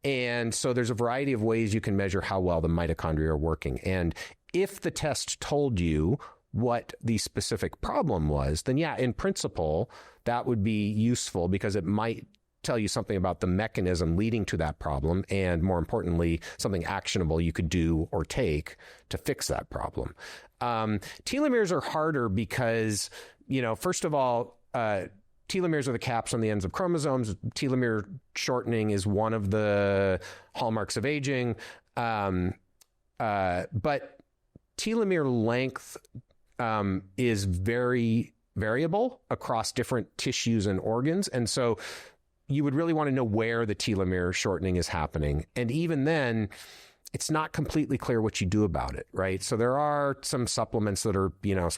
And so there's a variety of ways you can measure how well the mitochondria are working. And if the test told you what the specific problem was, then yeah, in principle, that would be useful, because it might tell you something about the mechanism leading to that problem, and more importantly, something actionable you could do or take to fix that problem. Telomeres are harder because, first of all, telomeres are the caps on the ends of chromosomes. Telomere shortening is one of the hallmarks of aging. But telomere length is very variable across different tissues and organs. And so you would really want to know where the telomere shortening is happening. And even then, it's not completely clear what you do about it, right? So there are some supplements that are,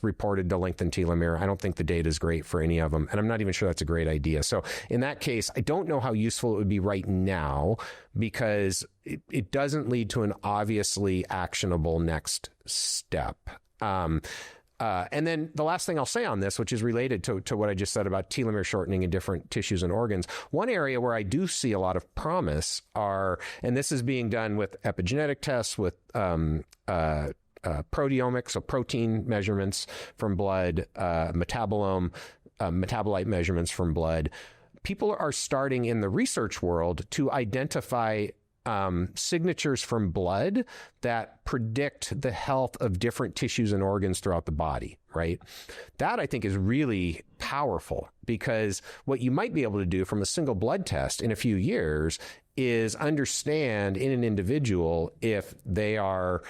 reported to lengthen telomere. I don't think the data is great for any of them, and I'm not even sure that's a great idea. So in that case, I don't know how useful it would be right now, because it doesn't lead to an obviously actionable next step. And then the last thing I'll say on this, which is related to what I just said about telomere shortening in different tissues and organs, one area where I do see a lot of promise and this is being done with epigenetic tests, with proteomics, so protein measurements from blood, metabolite measurements from blood, people are starting in the research world to identify signatures from blood that predict the health of different tissues and organs throughout the body, right? That I think is really powerful, because what you might be able to do from a single blood test in a few years is understand in an individual if they are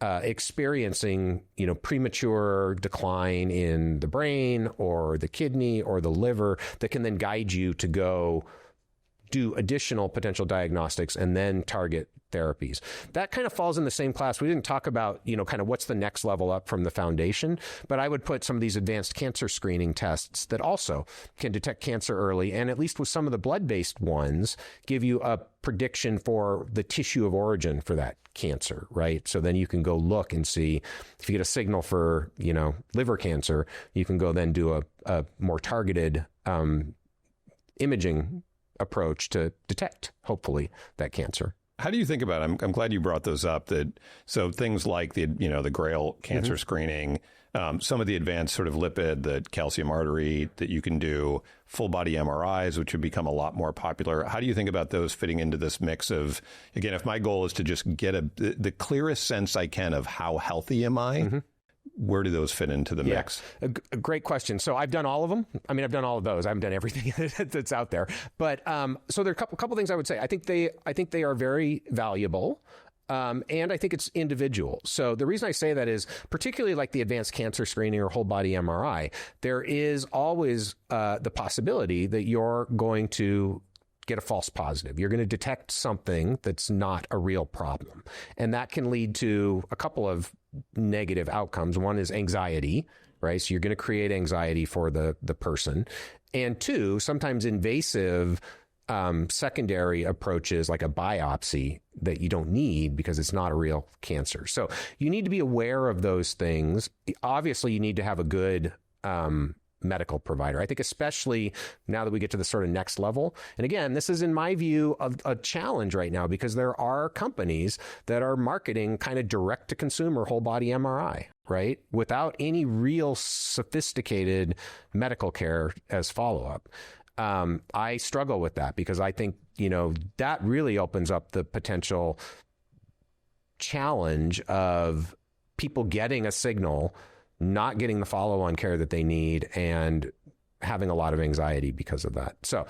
experiencing, premature decline in the brain or the kidney or the liver, that can then guide you to go do additional potential diagnostics and then target therapies. That kind of falls in the same class. We didn't talk about, kind of what's the next level up from the foundation, but I would put some of these advanced cancer screening tests that also can detect cancer early, and at least with some of the blood-based ones, give you a prediction for the tissue of origin for that cancer, right? So then you can go look and see if you get a signal for, liver cancer, you can go then do a more targeted imaging approach to detect, hopefully, that cancer. How do you think about it? I'm glad you brought those up. So things like the GRAIL cancer screening, some of the advanced sort of lipid, the calcium artery that you can do, full body MRIs, which would become a lot more popular. How do you think about those fitting into this mix of, again, if my goal is to just get the clearest sense I can of how healthy am I, where do those fit into the mix? A great question. So I've done all of them. I mean, I've done all of those. I haven't done everything that's out there. But so there are a couple things I would say. I think they are very valuable. And I think it's individual. So the reason I say that is, particularly like the advanced cancer screening or whole body MRI, there is always the possibility that you're going to get a false positive. You're going to detect something that's not a real problem. And that can lead to a couple of negative outcomes. One is anxiety, right? So you're going to create anxiety for the person. And two, sometimes invasive secondary approaches like a biopsy that you don't need because it's not a real cancer. So you need to be aware of those things. Obviously, you need to have a good medical provider. I think especially now that we get to the sort of next level. And again, this is in my view a challenge right now, because there are companies that are marketing kind of direct to consumer whole body MRI, right? Without any real sophisticated medical care as follow-up. I struggle with that because I think, that really opens up the potential challenge of people getting a signal, not getting the follow-on care that they need, and having a lot of anxiety because of that. So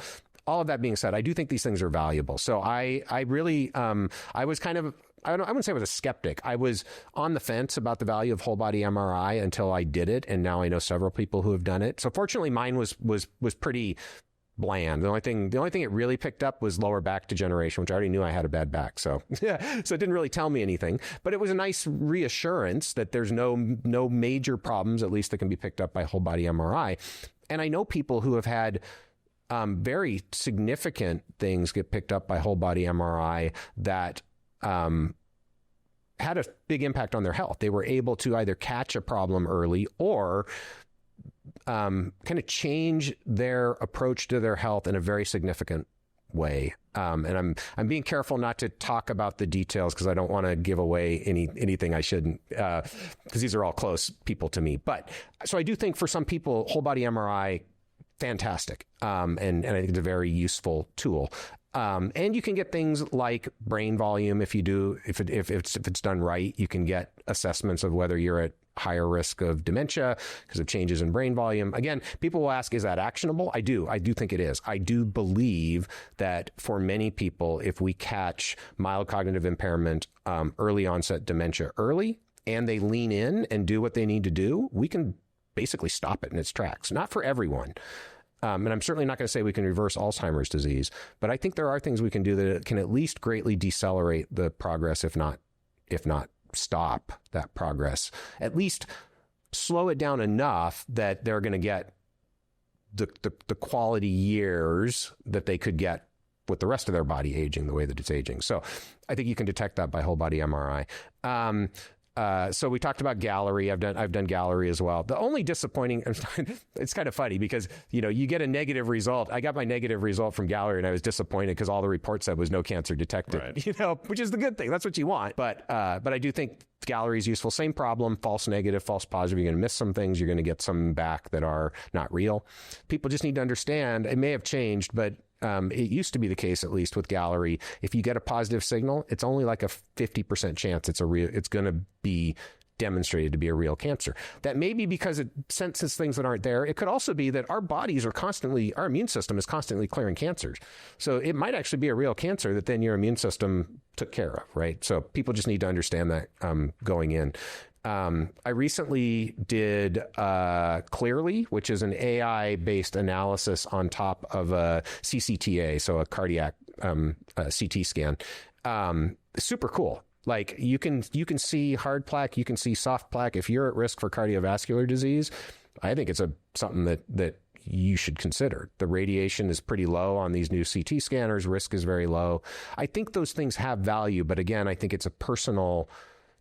all of that being said, I do think these things are valuable. So I really, I was kind of, I wouldn't say I was a skeptic. I was on the fence about the value of whole body MRI until I did it. And now I know several people who have done it. So fortunately mine was pretty bland. The only thing it really picked up was lower back degeneration, which I already knew I had a bad back. So yeah, so it didn't really tell me anything, but it was a nice reassurance that there's no major problems, at least that can be picked up by whole body MRI. And I know people who have had very significant things get picked up by whole body MRI that had a big impact on their health. They were able to either catch a problem early or kind of change their approach to their health in a very significant way. And I'm being careful not to talk about the details because I don't want to give away anything I shouldn't, because these are all close people to me. But so I do think for some people, whole body MRI, fantastic. And I think it's a very useful tool. And you can get things like brain volume if it's done right. You can get assessments of whether you're at higher risk of dementia because of changes in brain volume. Again, people will ask, is that actionable? I do think it is. I do believe that for many people, if we catch mild cognitive impairment, early onset dementia early, and they lean in and do what they need to do, we can basically stop it in its tracks. Not for everyone. And I'm certainly not going to say we can reverse Alzheimer's disease, but I think there are things we can do that can at least greatly decelerate the progress, if not stop that progress, at least slow it down enough that they're going to get the quality years that they could get with the rest of their body aging the way that it's aging. So I think you can detect that by whole body MRI. So we talked about Gallery. I've done Gallery as well. The only disappointing, it's kind of funny because, you get a negative result. I got my negative result from Gallery and I was disappointed because all the report said was no cancer detected, right. Which is the good thing. That's what you want. But I do think Gallery is useful. Same problem, false negative, false positive. You're going to miss some things. You're going to get some back that are not real. People just need to understand it may have changed, but it used to be the case, at least with Gallery, if you get a positive signal, it's only like a 50% chance it's going to be demonstrated to be a real cancer. That may be because it senses things that aren't there. It could also be that our immune system is constantly clearing cancers. So it might actually be a real cancer that then your immune system took care of, right? So people just need to understand that going in. I recently did Clearly, which is an AI-based analysis on top of a CCTA, so a cardiac CT scan. Super cool. Like you can see hard plaque, you can see soft plaque. If you're at risk for cardiovascular disease, I think it's something that you should consider. The radiation is pretty low on these new CT scanners. Risk is very low. I think those things have value, but again, I think it's a personal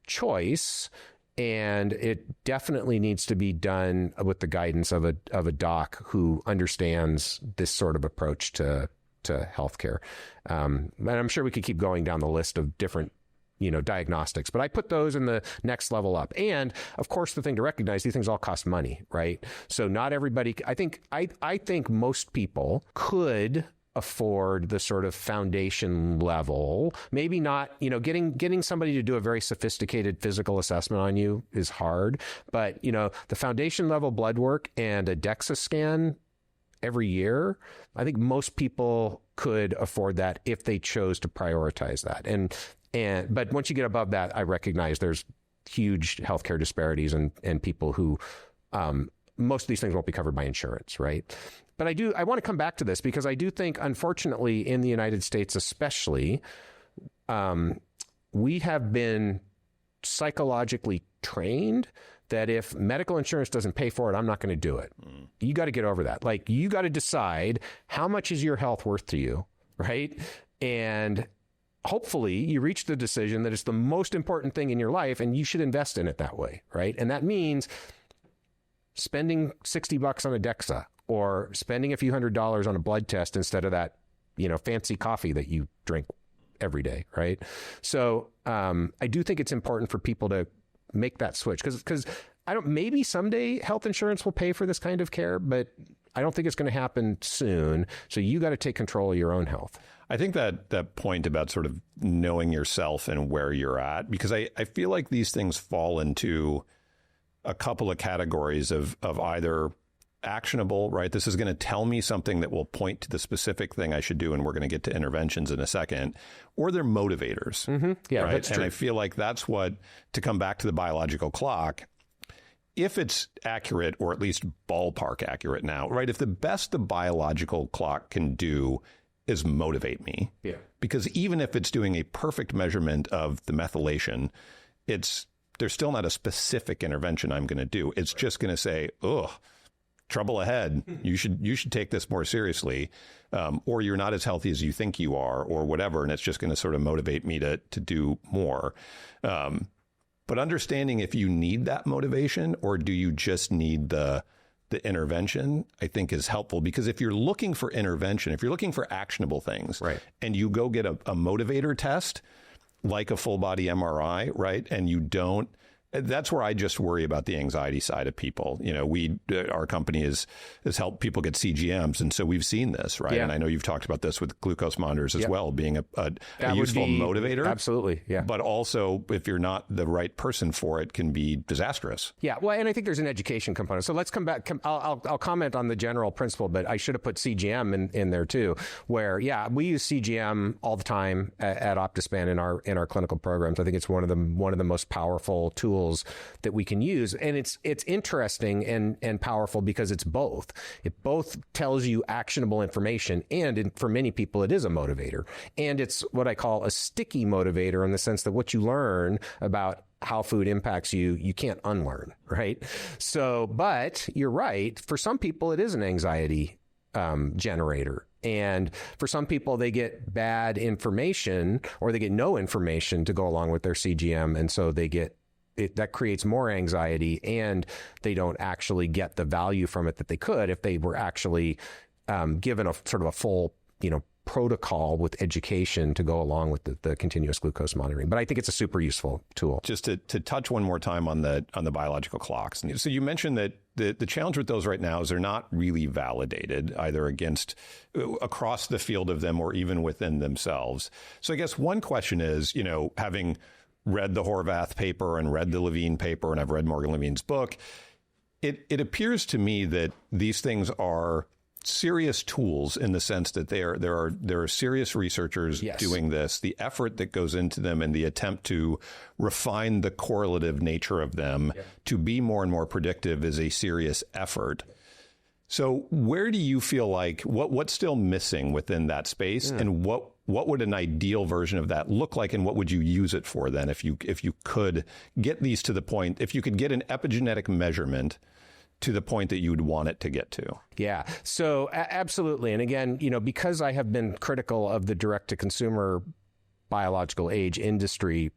choice. And it definitely needs to be done with the guidance of a doc who understands this sort of approach to healthcare. And I'm sure we could keep going down the list of different diagnostics, but I put those in the next level up. And of course, the thing to recognize, these things all cost money, right? So not everybody, I think most people could afford the sort of foundation level, maybe not, getting somebody to do a very sophisticated physical assessment on you is hard, but the foundation level blood work and a DEXA scan every year, I think most people could afford that if they chose to prioritize that. But once you get above that, I recognize there's huge healthcare disparities and people who, most of these things won't be covered by insurance, right? But I want to come back to this because I do think, unfortunately, in the United States especially, we have been psychologically trained that if medical insurance doesn't pay for it, I'm not going to do it. You got to get over that. Like, you got to decide how much is your health worth to you, right? And hopefully you reach the decision that it's the most important thing in your life and you should invest in it that way, right? And that means spending $60 on a DEXA or spending a few $100s on a blood test instead of that, fancy coffee that you drink every day, right? So I do think it's important for people to make that switch because maybe someday health insurance will pay for this kind of care, but I don't think it's going to happen soon. So you got to take control of your own health. I think that point about sort of knowing yourself and where you're at, because I feel like these things fall into a couple of categories of either actionable, right? This is going to tell me something that will point to the specific thing I should do, and we're going to get to interventions in a second, or they're motivators. Mm-hmm. Yeah, right? That's true. And I feel like that's what, to come back to the biological clock, if it's accurate, or at least ballpark accurate now, right? If the best the biological clock can do is motivate me, because even if it's doing a perfect measurement of the methylation, there's still not a specific intervention I'm going to do. It's just going to say, trouble ahead. You should take this more seriously, or you're not as healthy as you think you are, or whatever. And it's just going to sort of motivate me to do more. But understanding if you need that motivation, or do you just need the intervention, I think is helpful, because if you're looking for intervention, if you're looking for actionable things, right, and you go get a motivator test, like a full body MRI, right, and you don't, that's where I just worry about the anxiety side of people. Our company has helped people get CGMs. And so we've seen this, right? Yeah. And I know you've talked about this with glucose monitors as well, being a useful motivator. Absolutely. Yeah. But also, if you're not the right person for it, can be disastrous. Yeah. Well, and I think there's an education component. So let's come back. I'll comment on the general principle, but I should have put CGM in there too, where, we use CGM all the time at OptiSpan in our clinical programs. I think it's one of the most powerful tools that we can use. And it's interesting and powerful because it's both. It both tells you actionable information, and for many people, it is a motivator. And it's what I call a sticky motivator, in the sense that what you learn about how food impacts you, you can't unlearn, right? So, but you're right. For some people, it is an anxiety generator. And for some people, they get bad information, or they get no information to go along with their CGM. And so they get that creates more anxiety, and they don't actually get the value from it that they could if they were actually given a sort of a full, protocol with education to go along with the continuous glucose monitoring. But I think it's a super useful tool. Just to touch one more time on the biological clocks. So you mentioned that the challenge with those right now is they're not really validated either across the field of them or even within themselves. So I guess one question is, having read the Horvath paper and read the Levine paper, and I've read Morgan Levine's book, it appears to me that these things are serious tools in the sense that there are serious researchers doing this. The effort that goes into them and the attempt to refine the correlative nature of them to be more and more predictive is a serious effort. So where do you feel like what's still missing within that space, and what would an ideal version of that look like, and what would you use it for then if you could get these to the point, if you could get an epigenetic measurement to the point that you would want it to get to? Yeah, so absolutely. And again, because I have been critical of the direct-to-consumer biological age industry,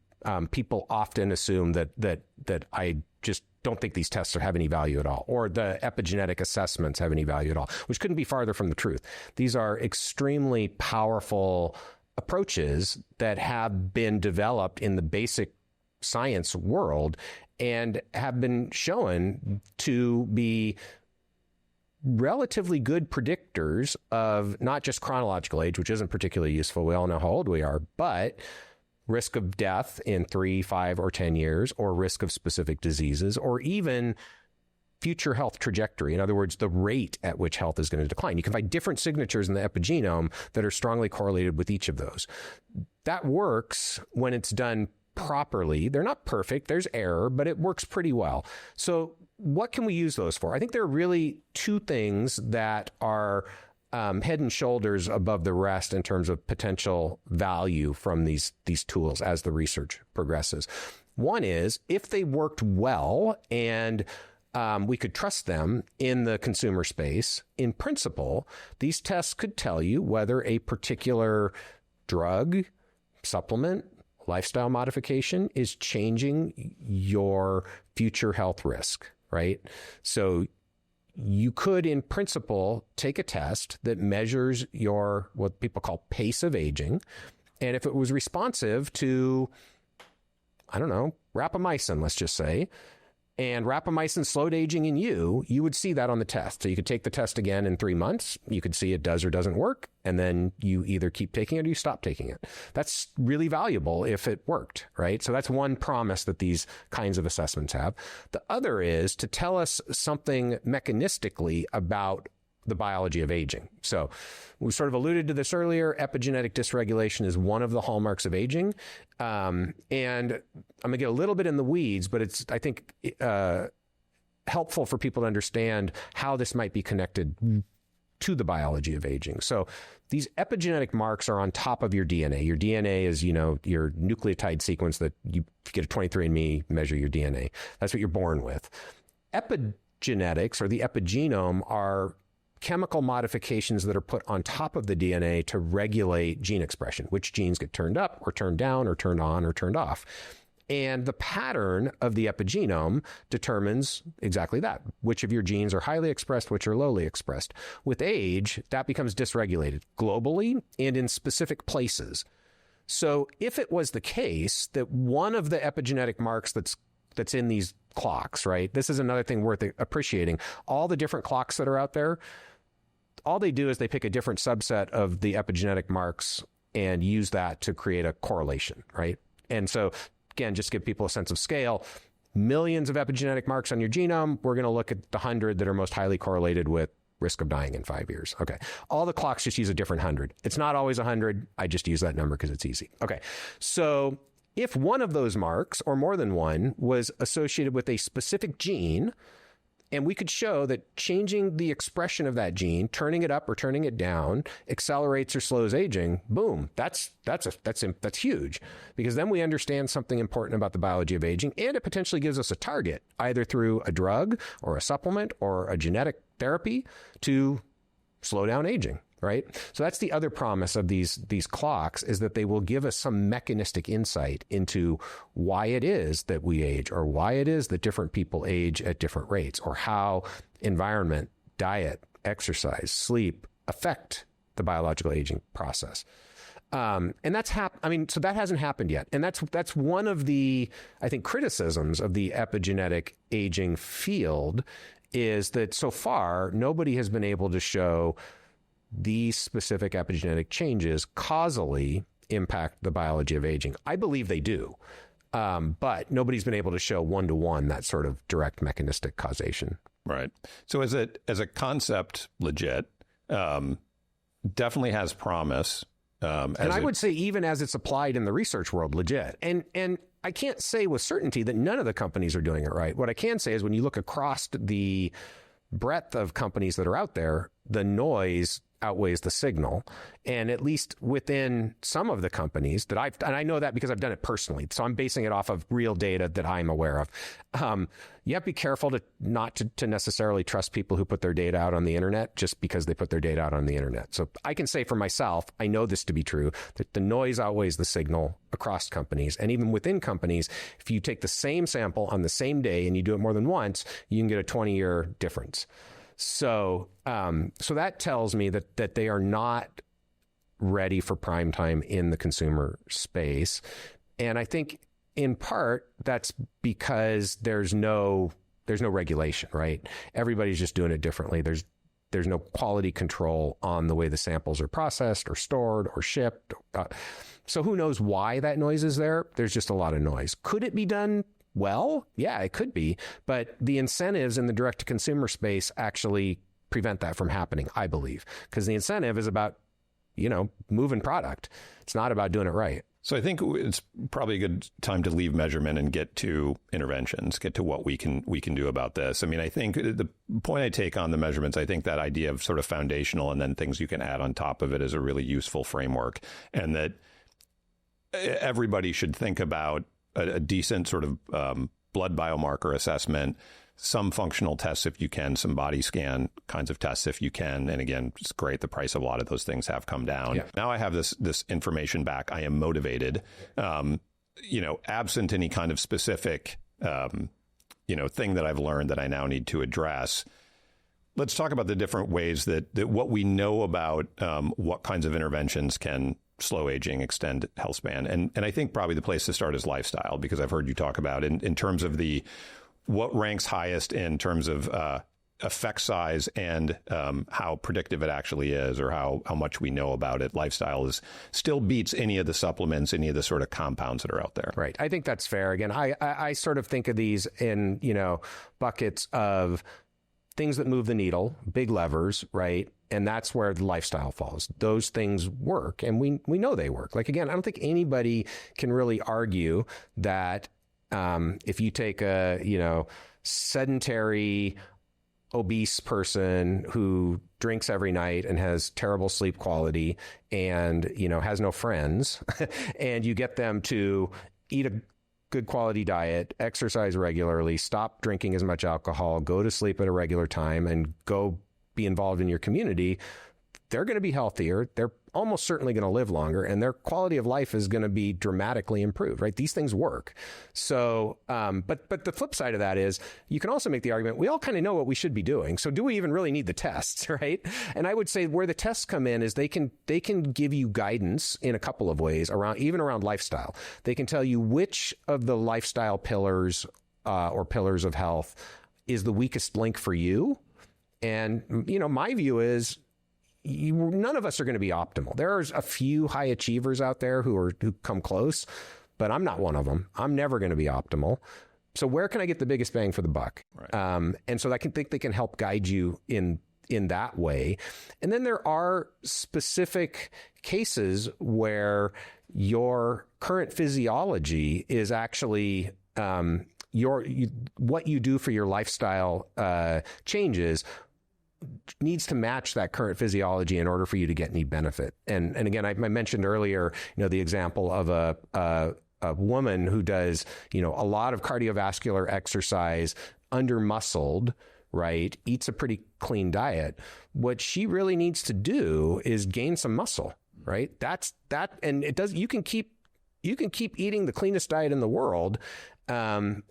people often assume that I just don't think these tests have any value at all, or the epigenetic assessments have any value at all, which couldn't be farther from the truth. These are extremely powerful approaches that have been developed in the basic science world and have been shown to be relatively good predictors of not just chronological age, which isn't particularly useful. We all know how old we are, but risk of death in 3, 5, or 10 years, or risk of specific diseases, or even future health trajectory. In other words, the rate at which health is going to decline. You can find different signatures in the epigenome that are strongly correlated with each of those. That works when it's done properly. They're not perfect. There's error, but it works pretty well. So what can we use those for? I think there are really two things that are head and shoulders above the rest in terms of potential value from these tools as the research progresses. One is, if they worked well and we could trust them in the consumer space, in principle, these tests could tell you whether a particular drug, supplement, lifestyle modification is changing your future health risk, right? So you could, in principle, take a test that measures your, what people call pace of aging. And if it was responsive to, rapamycin, let's just say, and rapamycin slowed aging in you would see that on the test. So you could take the test again in 3 months. You could see it does or doesn't work. And then you either keep taking it or you stop taking it. That's really valuable if it worked, right? So that's one promise that these kinds of assessments have. The other is to tell us something mechanistically about the biology of aging. So we sort of alluded to this earlier. Epigenetic dysregulation is one of the hallmarks of aging. And I'm going to get a little bit in the weeds, but it's, I think, helpful for people to understand how this might be connected to the biology of aging. So these epigenetic marks are on top of your DNA. Your DNA is, your nucleotide sequence that you get a 23andMe, measure your DNA. That's what you're born with. Epigenetics, or the epigenome, are chemical modifications that are put on top of the DNA to regulate gene expression, which genes get turned up or turned down or turned on or turned off. And the pattern of the epigenome determines exactly that, which of your genes are highly expressed, which are lowly expressed. With age, that becomes dysregulated globally and in specific places. So if it was the case that one of the epigenetic marks that's in these clocks, right? This is another thing worth appreciating. All the different clocks that are out there, all they do is they pick a different subset of the epigenetic marks and use that to create a correlation, right? And so, again, just to give people a sense of scale, millions of epigenetic marks on your genome, we're going to look at the 100 that are most highly correlated with risk of dying in 5 years. Okay. All the clocks just use a different 100. It's not always 100. I just use that number because it's easy. Okay. So if one of those marks, or more than one, was associated with a specific gene, and we could show that changing the expression of that gene, turning it up or turning it down, accelerates or slows aging, boom, that's huge, because then we understand something important about the biology of aging, and it potentially gives us a target, either through a drug or a supplement or a genetic therapy, to slow down aging, right? So that's the other promise of these clocks, is that they will give us some mechanistic insight into why it is that we age, or why it is that different people age at different rates, or how environment, diet, exercise, sleep affect the biological aging process. And that's so that hasn't happened yet. And that's one of the, I think, criticisms of the epigenetic aging field, is that so far nobody has been able to show these specific epigenetic changes causally impact the biology of aging. I believe they do, but nobody's been able to show one-to-one that sort of direct mechanistic causation. Right. So as a concept, legit, definitely has promise. And I would say even as it's applied in the research world, legit. And I can't say with certainty that none of the companies are doing it right. What I can say is when you look across the breadth of companies that are out there, the noise outweighs the signal. And at least within some of the companies that and I know that because I've done it personally, so I'm basing it off of real data that I'm aware of. You have to be careful not to necessarily trust people who put their data out on the internet just because they put their data out on the internet. So I can say for myself, I know this to be true, that the noise outweighs the signal across companies. And even within companies, if you take the same sample on the same day and you do it more than once, you can get a 20-year difference. So that tells me that they are not ready for prime time in the consumer space. And I think in part that's because there's no regulation, right? Everybody's just doing it differently. There's no quality control on the way the samples are processed or stored or shipped. So who knows why that noise is there? There's just a lot of noise. Could it be done well? Yeah, it could be. But the incentives in the direct-to-consumer space actually prevent that from happening, I believe. Because the incentive is about, moving product. It's not about doing it right. So I think it's probably a good time to leave measurement and get to interventions, get to what we can do about this. I mean, I think the point I take on the measurements, I think that idea of sort of foundational and then things you can add on top of it is a really useful framework, and that everybody should think about a decent sort of blood biomarker assessment, some functional tests if you can, some body scan kinds of tests if you can. And again, it's great. The price of a lot of those things have come down. Yeah. Now I have this information back. I am motivated, absent any kind of specific, thing that I've learned that I now need to address. Let's talk about the different ways that what we know about what kinds of interventions can slow aging, extend health span. And I think probably the place to start is lifestyle, because I've heard you talk about in terms of what ranks highest in terms of effect size and how predictive it actually is, or how much we know about it. Lifestyle still beats any of the supplements, any of the sort of compounds that are out there. Right. I think that's fair. Again, I sort of think of these in, buckets of things that move the needle, big levers, right? And that's where the lifestyle falls. Those things work, and we know they work. Like, again, I don't think anybody can really argue that if you take a, sedentary, obese person who drinks every night and has terrible sleep quality and, has no friends, and you get them to eat a good quality diet, exercise regularly, stop drinking as much alcohol, go to sleep at a regular time, and go be involved in your community, they're going to be healthier. They're almost certainly going to live longer, and their quality of life is going to be dramatically improved, right? These things work. So, but the flip side of that is you can also make the argument, we all kind of know what we should be doing. So do we even really need the tests, right? And I would say where the tests come in is they can give you guidance in a couple of ways around lifestyle. They can tell you which of the lifestyle pillars or pillars of health is the weakest link for you. And, my view is none of us are going to be optimal. There's a few high achievers out there who come close, but I'm not one of them. I'm never going to be optimal. So where can I get the biggest bang for the buck? Right. And so I think they can help guide you in that way. And then there are specific cases where your current physiology is actually what you do for your lifestyle changes needs to match that current physiology in order for you to get any benefit. And again, I mentioned earlier, the example of a woman who does, a lot of cardiovascular exercise, under-muscled, right, eats a pretty clean diet, what she really needs to do is gain some muscle, right? And it does, you can keep eating the cleanest diet in the world, and,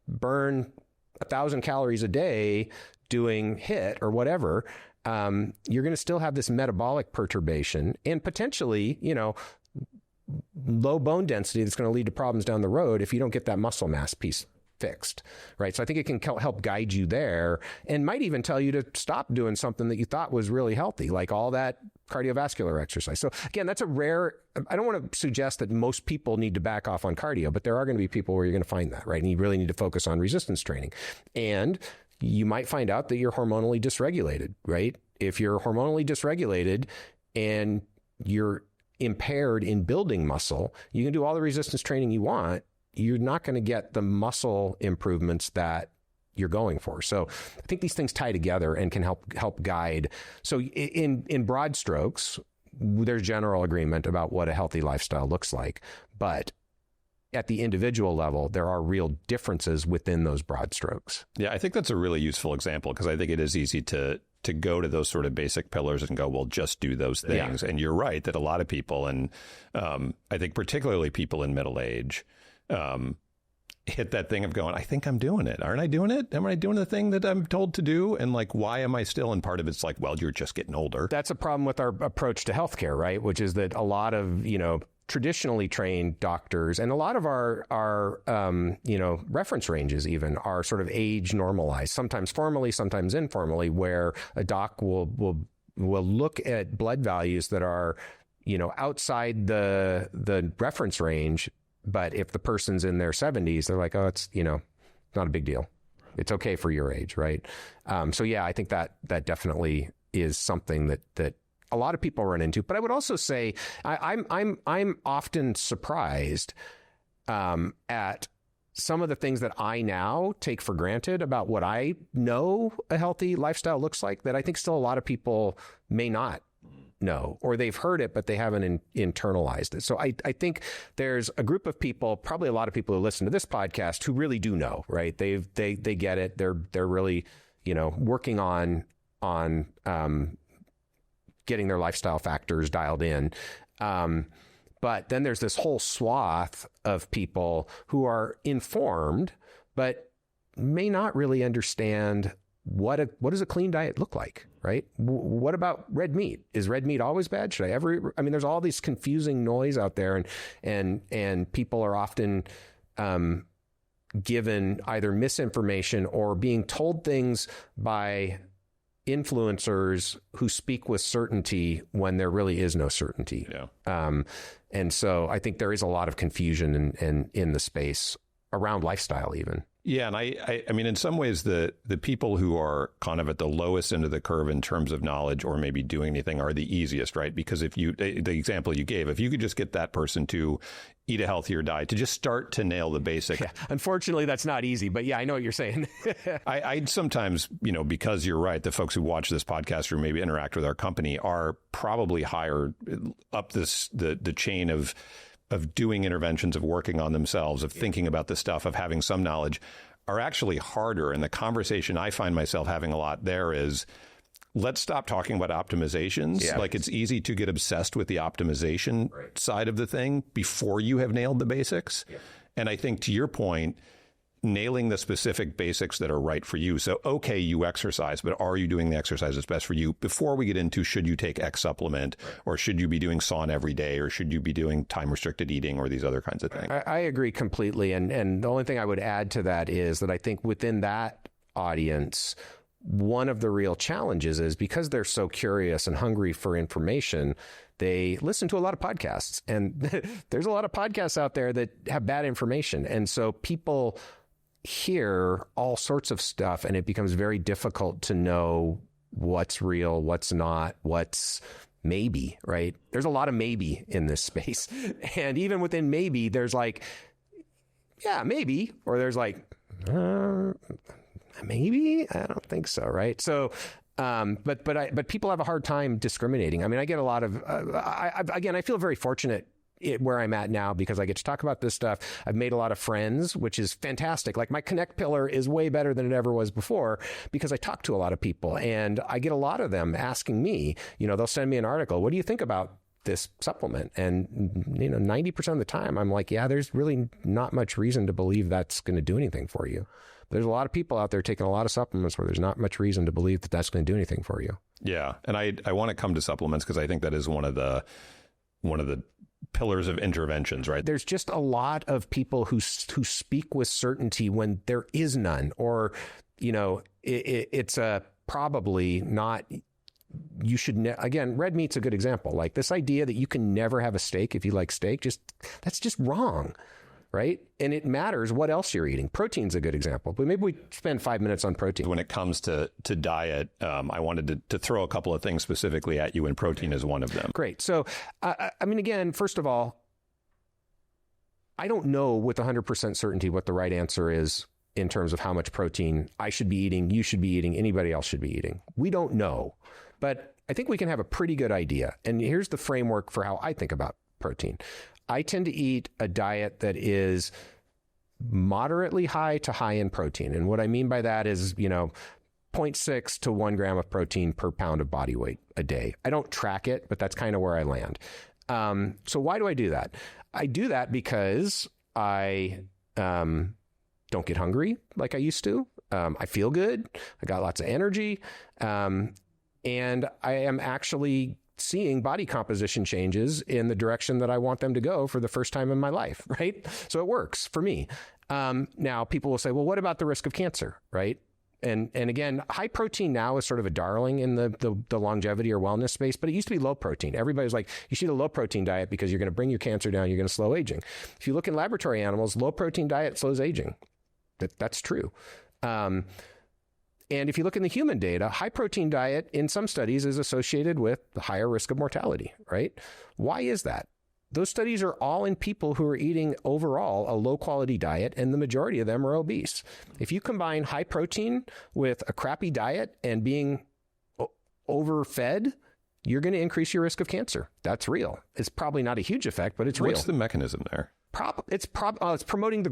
burn 1,000 calories a day doing HIIT or whatever. You're going to still have this metabolic perturbation and potentially, low bone density that's going to lead to problems down the road if you don't get that muscle mass piece fixed, right? So I think it can help guide you there, and might even tell you to stop doing something that you thought was really healthy, like all that cardiovascular exercise. So again, that's I don't want to suggest that most people need to back off on cardio, but there are going to be people where you're going to find that, right? And you really need to focus on resistance training. And you might find out that you're hormonally dysregulated, right? If you're hormonally dysregulated and you're impaired in building muscle, you can do all the resistance training you want. You're not going to get the muscle improvements that you're going for. So I think these things tie together and can help guide. So in broad strokes, there's general agreement about what a healthy lifestyle looks like, but at the individual level, there are real differences within those broad strokes. Yeah, I think that's a really useful example, because I think it is easy to go to those sort of basic pillars and go, well, just do those things. Yeah. And you're right that a lot of people, and I think particularly people in middle age, hit that thing of going, I think I'm doing it. Aren't I doing it? Am I doing the thing that I'm told to do? And like, why am I still? And part of it's like, well, you're just getting older. That's a problem with our approach to healthcare, right? Which is that a lot of, traditionally trained doctors and a lot of our reference ranges even are sort of age normalized, sometimes formally, sometimes informally, where a doc will look at blood values that are, outside the reference range. But if the person's in their 70s, they're like, oh, it's, not a big deal. It's okay for your age, right? So yeah, I think that definitely is something that a lot of people run into. But I would also say I'm often surprised at some of the things that I now take for granted about what I know a healthy lifestyle looks like, that I think still a lot of people may not know, or they've heard it, but they haven't internalized it. So I think there's a group of people, probably a lot of people who listen to this podcast, who really do know, right? They get it. They're really, working on getting their lifestyle factors dialed in. But then there's this whole swath of people who are informed, but may not really understand what does a clean diet look like, right? What about red meat? Is red meat always bad? Should I ever? I mean, there's all this confusing noise out there, and people are often given either misinformation or being told things by influencers who speak with certainty when there really is no certainty. Yeah. And so I think there is a lot of confusion in the space around lifestyle even. Yeah. And I mean, in some ways, the people who are kind of at the lowest end of the curve in terms of knowledge or maybe doing anything are the easiest, right? Because the example you gave, if you could just get that person to eat a healthier diet, to just start to nail the basic. Yeah. Unfortunately, that's not easy, but yeah, I know what you're saying. I sometimes, because you're right, the folks who watch this podcast or maybe interact with our company are probably higher up the chain of doing interventions, of working on themselves, of thinking about the stuff, of having some knowledge, are actually harder. And the conversation I find myself having a lot there is, let's stop talking about optimizations. Yeah. Like, it's easy to get obsessed with the optimization side of the thing before you have nailed the basics. Yeah. And I think, to your point, nailing the specific basics that are right for you. So, okay, you exercise, but are you doing the exercise that's best for you? Before we get into, should you take X supplement, or should you be doing sauna every day, or should you be doing time-restricted eating, or these other kinds of things? I agree completely. And the only thing I would add to that is that I think within that audience, one of the real challenges is, because they're so curious and hungry for information, they listen to a lot of podcasts. And there's a lot of podcasts out there that have bad information. And so people hear all sorts of stuff, and it becomes very difficult to know what's real, what's not, what's maybe, right? There's a lot of maybe in this space. And even within maybe, there's like, yeah, maybe, or there's like, maybe, I don't think so, right? So, but people have a hard time discriminating. I mean, I get a lot of, I feel very fortunate where I'm at now because I get to talk about this stuff. I've made a lot of friends, which is fantastic. Like my Connect pillar is way better than it ever was before because I talk to a lot of people and I get a lot of them asking me, they'll send me an article. What do you think about this supplement? And 90% of the time I'm like, yeah, there's really not much reason to believe that's going to do anything for you. There's a lot of people out there taking a lot of supplements where there's not much reason to believe that that's going to do anything for you. Yeah. And I want to come to supplements because I think that is one of the pillars of interventions, right? There's just a lot of people who speak with certainty when there is none, or, it's probably not. You should, again, red meat's a good example. Like this idea that you can never have a steak if you like steak, that's just wrong, right? And it matters what else you're eating. Protein's a good example, but maybe we spend 5 minutes on protein. When it comes to diet, I wanted to throw a couple of things specifically at you, and protein is one of them. Great. So, again, first of all, I don't know with 100% certainty what the right answer is in terms of how much protein I should be eating, you should be eating, anybody else should be eating. We don't know, but I think we can have a pretty good idea. And here's the framework for how I think about protein. I tend to eat a diet that is moderately high to high in protein. And what I mean by that is, 0.6 to 1 gram of protein per pound of body weight a day. I don't track it, but that's kind of where I land. So why do I do that? I do that because I don't get hungry like I used to. I feel good. I got lots of energy. And I am actually seeing body composition changes in the direction that I want them to go for the first time in my life, right? So it works for me. Now, people will say, well, what about the risk of cancer, right? And again, high protein now is sort of a darling in the longevity or wellness space, but it used to be low protein. Everybody's like, you should eat a low protein diet because you're going to bring your cancer down, you're going to slow aging. If you look in laboratory animals, low protein diet slows aging. That's true. And if you look in the human data, high protein diet in some studies is associated with the higher risk of mortality, right? Why is that? Those studies are all in people who are eating overall a low quality diet, and the majority of them are obese. If you combine high protein with a crappy diet and being overfed, you're going to increase your risk of cancer. That's real. It's probably not a huge effect, but it's real. What's the mechanism there? It's promoting the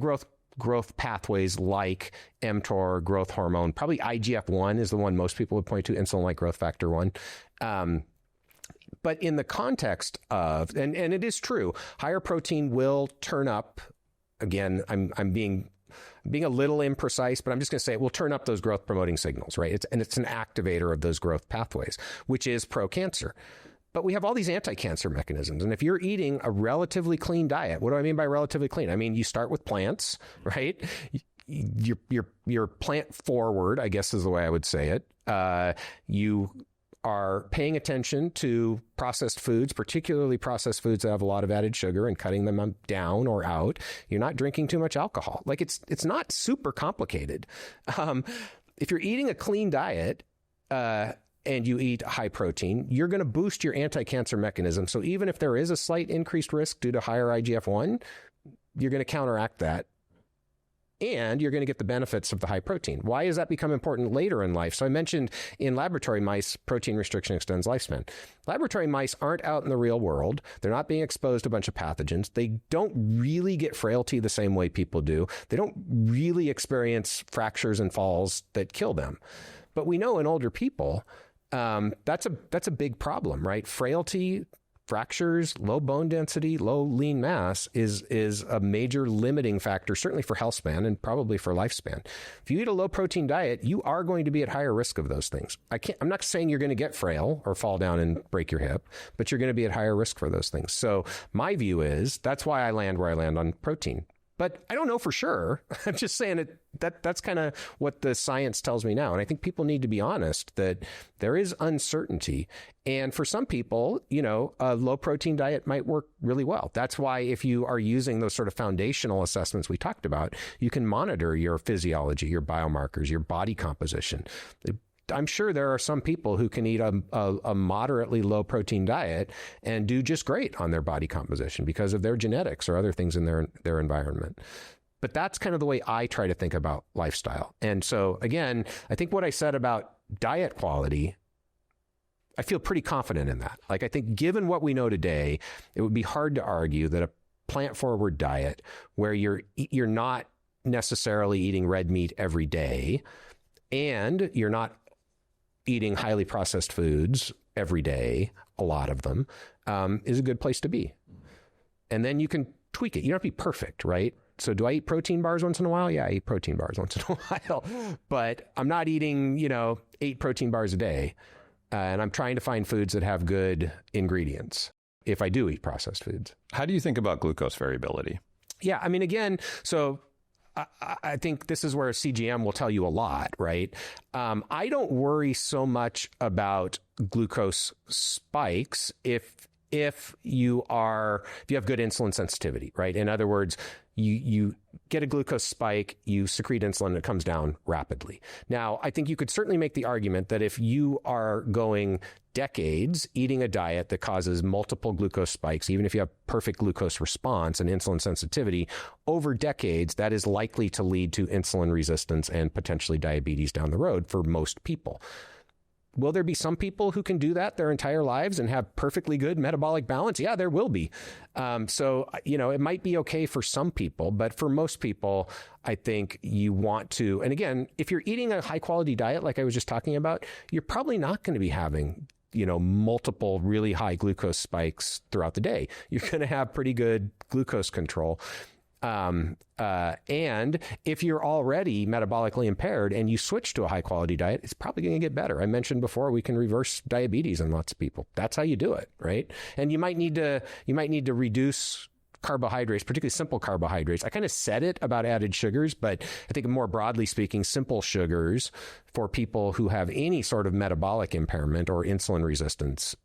growth pathways like mTOR, growth hormone. Probably IGF-1 is the one most people would point to, insulin-like growth factor 1. But in the context of, and it is true, higher protein will turn up, again, I'm being a little imprecise, but I'm just going to say it will turn up those growth promoting signals, right? It's an activator of those growth pathways, which is pro-cancer. But we have all these anti-cancer mechanisms. And if you're eating a relatively clean diet, what do I mean by relatively clean? I mean, you start with plants, right? You're plant forward, I guess is the way I would say it. You are paying attention to processed foods, particularly processed foods that have a lot of added sugar, and cutting them down or out. You're not drinking too much alcohol. Like it's not super complicated. If you're eating a clean diet, and you eat high protein, you're going to boost your anti-cancer mechanism. So even if there is a slight increased risk due to higher IGF-1, you're going to counteract that. And you're going to get the benefits of the high protein. Why does that become important later in life? So I mentioned in laboratory mice, protein restriction extends lifespan. Laboratory mice aren't out in the real world. They're not being exposed to a bunch of pathogens. They don't really get frailty the same way people do. They don't really experience fractures and falls that kill them. But we know in older people, that's a big problem, right? Frailty, fractures, low bone density, low lean mass is a major limiting factor, certainly for health span and probably for lifespan. If you eat a low protein diet, you are going to be at higher risk of those things. I'm not saying you're going to get frail or fall down and break your hip, but you're going to be at higher risk for those things. So my view is that's why I land where I land on protein. But I don't know for sure. I'm just saying that's kind of what the science tells me now. And I think people need to be honest that there is uncertainty. And for some people, a low protein diet might work really well. That's why if you are using those sort of foundational assessments we talked about, you can monitor your physiology, your biomarkers, your body composition. I'm sure there are some people who can eat a moderately low protein diet and do just great on their body composition because of their genetics or other things in their environment. But that's kind of the way I try to think about lifestyle. And so again, I think what I said about diet quality I feel pretty confident in that. Like, I think given what we know today, it would be hard to argue that a plant-forward diet where you're not necessarily eating red meat every day and you're not eating highly processed foods every day, a lot of them, is a good place to be. And then you can tweak it. You don't have to be perfect, right? So do I eat protein bars once in a while? Yeah, I eat protein bars once in a while. But I'm not eating, 8 protein bars a day. And I'm trying to find foods that have good ingredients if I do eat processed foods. How do you think about glucose variability? Yeah, I mean, again, so I think this is where CGM will tell you a lot, right? I don't worry so much about glucose spikes if you have good insulin sensitivity, right? In other words, you get a glucose spike, you secrete insulin, it comes down rapidly. Now, I think you could certainly make the argument that if you are going decades eating a diet that causes multiple glucose spikes, even if you have perfect glucose response and insulin sensitivity, over decades, that is likely to lead to insulin resistance and potentially diabetes down the road for most people. Will there be some people who can do that their entire lives and have perfectly good metabolic balance? Yeah, there will be. So, it might be okay for some people, but for most people, I think you want to. And again, if you're eating a high quality diet, like I was just talking about, you're probably not going to be having, multiple really high glucose spikes throughout the day. You're going to have pretty good glucose control. And if you're already metabolically impaired and you switch to a high quality diet, it's probably going to get better. I mentioned before, we can reverse diabetes in lots of people. That's how you do it, right? And you might need to reduce carbohydrates, particularly simple carbohydrates. I kind of said it about added sugars, but I think more broadly speaking, simple sugars for people who have any sort of metabolic impairment or insulin resistance,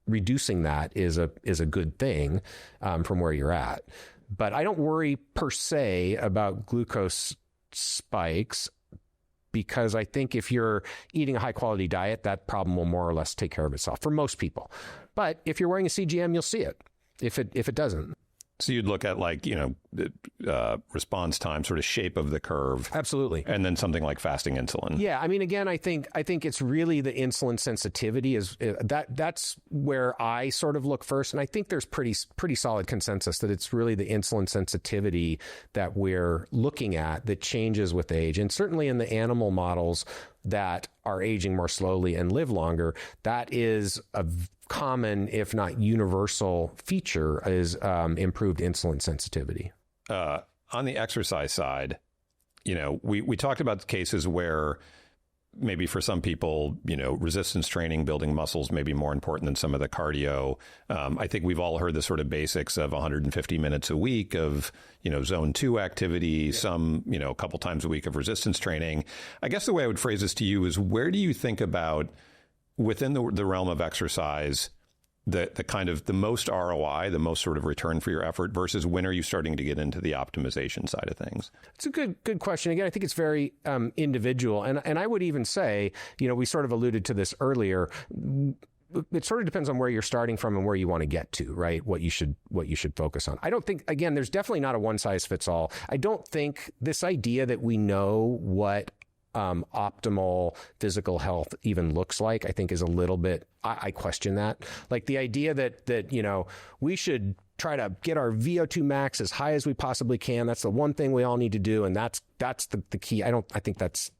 reducing that is a good thing from where you're at. But I don't worry per se about glucose spikes because I think if you're eating a high quality diet, that problem will more or less take care of itself for most people. But if you're wearing a CGM, you'll see it if it doesn't. So you'd look at response time, sort of shape of the curve. Absolutely. And then something like fasting insulin. Yeah. I mean, again, I think it's really the insulin sensitivity that's where I sort of look first. And I think there's pretty solid consensus that it's really the insulin sensitivity that we're looking at that changes with age. And certainly in the animal models that are aging more slowly and live longer, that is a common, if not universal feature is improved insulin sensitivity. On the exercise side, we talked about cases where maybe for some people, resistance training, building muscles may be more important than some of the cardio. I think we've all heard the sort of basics of 150 minutes a week of, zone 2 activity, some, a couple times a week of resistance training. I guess the way I would phrase this to you is, where do you think about within the realm of exercise, the kind of the most ROI, the most sort of return for your effort versus when are you starting to get into the optimization side of things? It's a good question. Again, I think it's very individual. And I would even say, we sort of alluded to this earlier. It sort of depends on where you're starting from and where you want to get to, right? What you should focus on. I don't think, again, there's definitely not a one size fits all. I don't think this idea that we know what optimal physical health even looks like, I think is a little bit, I question that. Like the idea that we should try to get our VO2 max as high as we possibly can. That's the one thing we all need to do. And that's the key. I don't think there's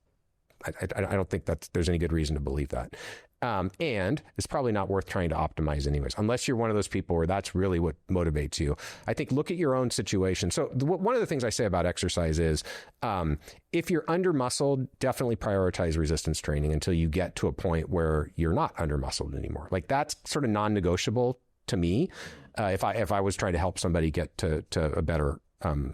any good reason to believe that. And it's probably not worth trying to optimize anyways, unless you're one of those people where that's really what motivates you. I think look at your own situation. So one of the things I say about exercise is, if you're under muscled, definitely prioritize resistance training until you get to a point where you're not under muscled anymore. Like that's sort of non-negotiable to me. If I was trying to help somebody get to a better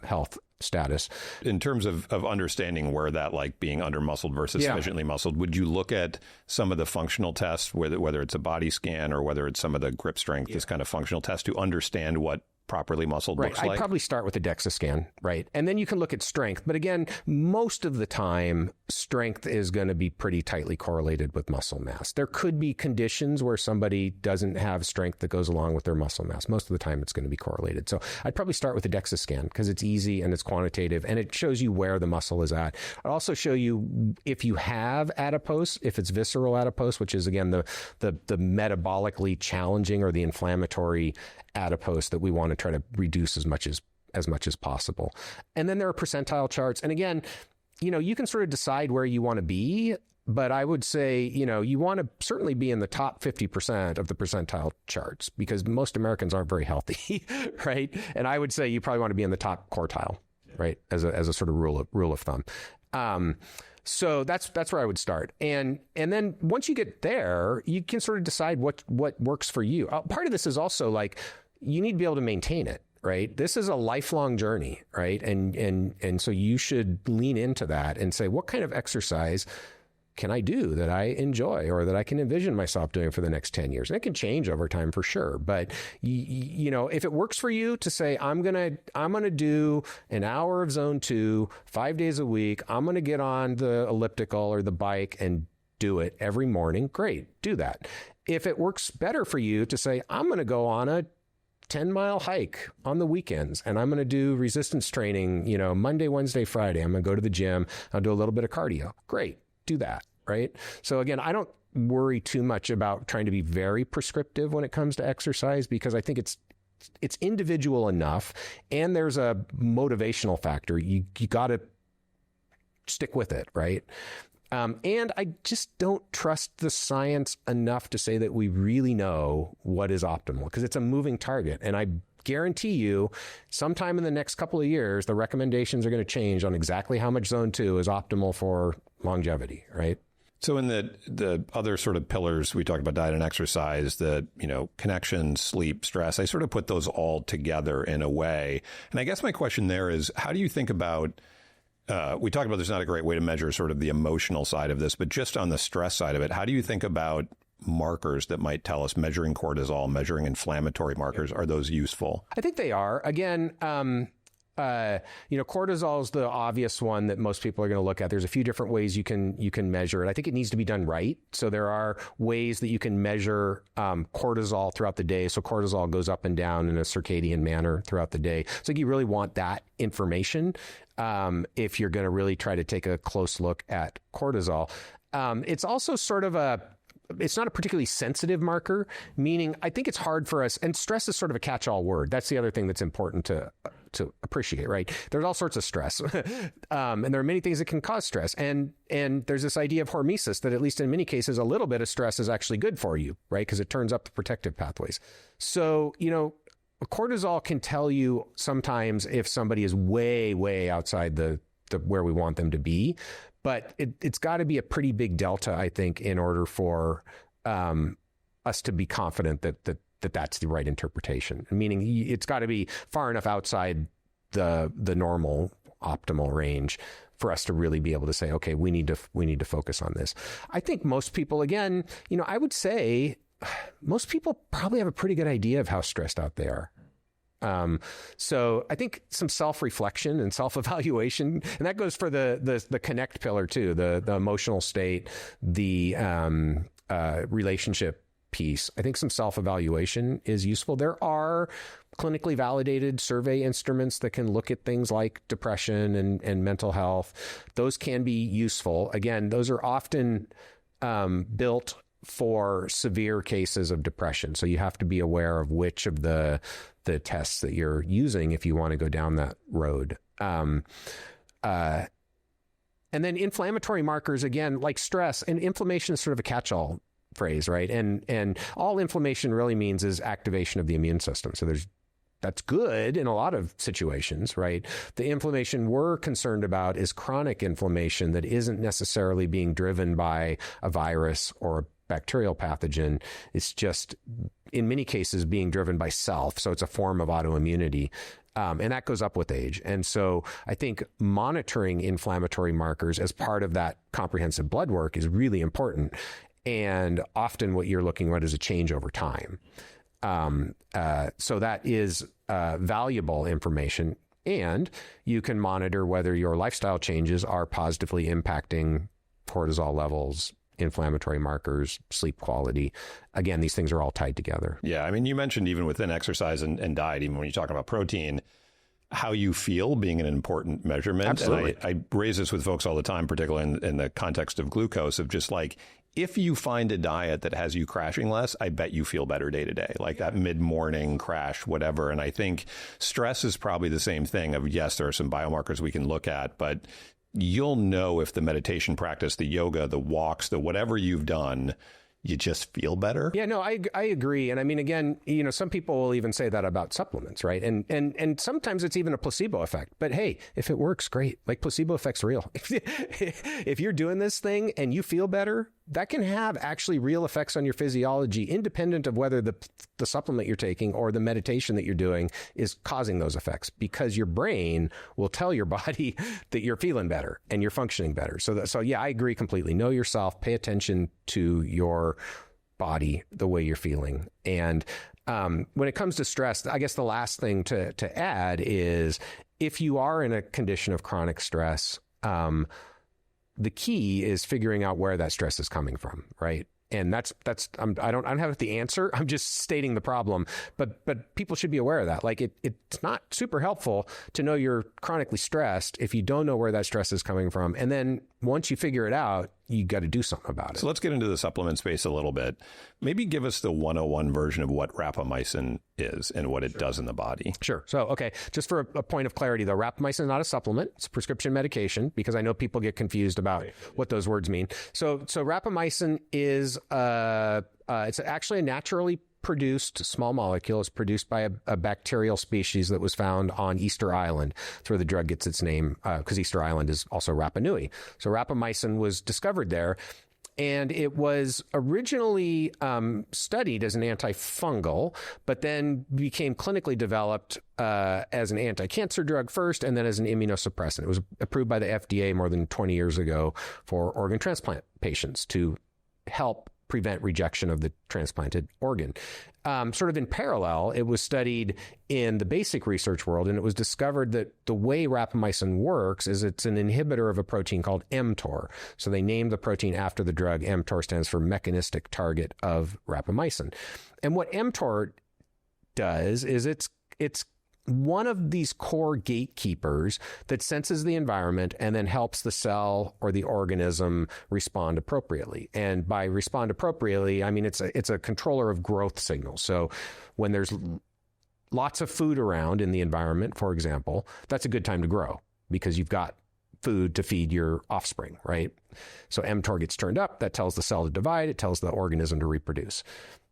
health status. In terms of understanding where that, like being under muscled versus sufficiently muscled, would you look at some of the functional tests, whether it's a body scan or whether it's some of the grip strength, this kind of functional test, to understand what properly muscled looks I'd like? probably start with a DEXA scan, right? And then you can look at strength. But again, most of the time, strength is going to be pretty tightly correlated with muscle mass. There could be conditions where somebody doesn't have strength that goes along with their muscle mass. Most of the time, it's going to be correlated. So I'd probably start with a DEXA scan because it's easy and it's quantitative and it shows you where the muscle is at. I'll also show you if you have adipose, if it's visceral adipose, which is, again, the metabolically challenging or the inflammatory adipose that we want to try to reduce as much as possible. And then there are percentile charts. And again, you can sort of decide where you want to be, but I would say, you want to certainly be in the top 50% of the percentile charts because most Americans aren't very healthy, right? And I would say you probably want to be in the top quartile, right? As a sort of rule of thumb. So that's where I would start. And then once you get there, you can sort of decide what works for you. Part of this is also like, you need to be able to maintain it, right? This is a lifelong journey, right? And so you should lean into that and say, what kind of exercise can I do that I enjoy or that I can envision myself doing for the next 10 years? And it can change over time for sure. But if it works for you to say, I'm going to do an hour of zone 2, 5 days a week, I'm going to get on the elliptical or the bike and do it every morning, great, do that. If it works better for you to say, I'm going to go on a 10-mile hike on the weekends, and I'm going to do resistance training, Monday, Wednesday, Friday. I'm going to go to the gym. I'll do a little bit of cardio. Great. Do that. Right. So again, I don't worry too much about trying to be very prescriptive when it comes to exercise because I think it's individual enough. And there's a motivational factor. You got to stick with it. Right. And I just don't trust the science enough to say that we really know what is optimal because it's a moving target. And I guarantee you sometime in the next couple of years, the recommendations are going to change on exactly how much zone 2 is optimal for longevity. Right. So in the other sort of pillars, we talked about diet and exercise, the, connection, sleep, stress, I sort of put those all together in a way. And I guess my question there is, how do you think about we talked about there's not a great way to measure sort of the emotional side of this, but just on the stress side of it, how do you think about markers that might tell us measuring cortisol, measuring inflammatory markers? Are those useful? I think they are. Again, cortisol is the obvious one that most people are going to look at. There's a few different ways you can measure it. I think it needs to be done right. So there are ways that you can measure cortisol throughout the day. So cortisol goes up and down in a circadian manner throughout the day. So you really want that information if you're going to really try to take a close look at cortisol. It's also sort of it's not a particularly sensitive marker, meaning I think it's hard for us, and stress is sort of a catch-all word. That's the other thing that's important to appreciate, right? There's all sorts of stress. And there are many things that can cause stress. And there's this idea of hormesis that at least in many cases, a little bit of stress is actually good for you, right? Because it turns up the protective pathways. So, cortisol can tell you sometimes if somebody is way, way outside the where we want them to be. But it's got to be a pretty big delta, I think, in order for us to be confident that that's the right interpretation. Meaning it's got to be far enough outside the normal optimal range for us to really be able to say, okay, we need to focus on this. I think most people, again, I would say most people probably have a pretty good idea of how stressed out they are. So I think some self-reflection and self-evaluation, and that goes for the connect pillar too, the emotional state, the relationship piece. I think some self-evaluation is useful. There are clinically validated survey instruments that can look at things like depression and mental health. Those can be useful. Again, those are often built for severe cases of depression. So you have to be aware of which of the tests that you're using if you want to go down that road. And then inflammatory markers, again, like stress and inflammation is sort of a catch-all phrase, right? And all inflammation really means is activation of the immune system. So that's good in a lot of situations, right? The inflammation we're concerned about is chronic inflammation that isn't necessarily being driven by a virus or a bacterial pathogen. It's just, in many cases, being driven by self. So it's a form of autoimmunity. And that goes up with age. And so I think monitoring inflammatory markers as part of that comprehensive blood work is really important. And often what you're looking at is a change over time. So that is valuable information. And you can monitor whether your lifestyle changes are positively impacting cortisol levels, inflammatory markers, sleep quality. Again, these things are all tied together. Yeah. I mean, you mentioned even within exercise and diet, even when you talk about protein, how you feel being an important measurement. Absolutely. And I raise this with folks all the time, particularly in the context of glucose, of just like, if you find a diet that has you crashing less, I bet you feel better day to day, like that mid-morning crash, whatever. And I think stress is probably the same thing of, yes, there are some biomarkers we can look at, but you'll know if the meditation practice, the yoga, the walks, the whatever you've done, you just feel better. Yeah, no, I agree. And I mean, again, some people will even say that about supplements, right? And sometimes it's even a placebo effect. But hey, if it works, great. Like, placebo effect's real. If you're doing this thing and you feel better, that can have actually real effects on your physiology, independent of whether the supplement you're taking or the meditation that you're doing is causing those effects, because your brain will tell your body that you're feeling better and you're functioning better. So yeah, I agree completely. Know yourself, pay attention to your body, the way you're feeling. And when it comes to stress, I guess the last thing to add is, if you are in a condition of chronic stress, the key is figuring out where that stress is coming from, right? And I don't have the answer. I'm just stating the problem, but people should be aware of that. Like, it's not super helpful to know you're chronically stressed if you don't know where that stress is coming from. And then once you figure it out, you got to do something about it. So let's get into the supplement space a little bit. Maybe give us the 101 version of what rapamycin is and what it does in the body. Sure. So, okay, just for a point of clarity, though, rapamycin is not a supplement. It's a prescription medication, because I know people get confused about what those words mean. So rapamycin is it's actually a naturally produced small molecule. It's produced by a bacterial species that was found on Easter Island. That's where the drug gets its name, because Easter Island is also Rapa Nui. So rapamycin was discovered there. And it was originally studied as an antifungal, but then became clinically developed as an anti-cancer drug first, and then as an immunosuppressant. It was approved by the FDA more than 20 years ago for organ transplant patients to help prevent rejection of the transplanted organ. Sort of in parallel, it was studied in the basic research world, and it was discovered that the way rapamycin works is it's an inhibitor of a protein called mTOR. So they named the protein after the drug. mTOR stands for mechanistic target of rapamycin. And what mTOR does is it's one of these core gatekeepers that senses the environment and then helps the cell or the organism respond appropriately. And by respond appropriately, I mean, it's a controller of growth signals. So when there's lots of food around in the environment, for example, that's a good time to grow, because you've got food to feed your offspring, right? So mTOR gets turned up. That tells the cell to divide. It tells the organism to reproduce.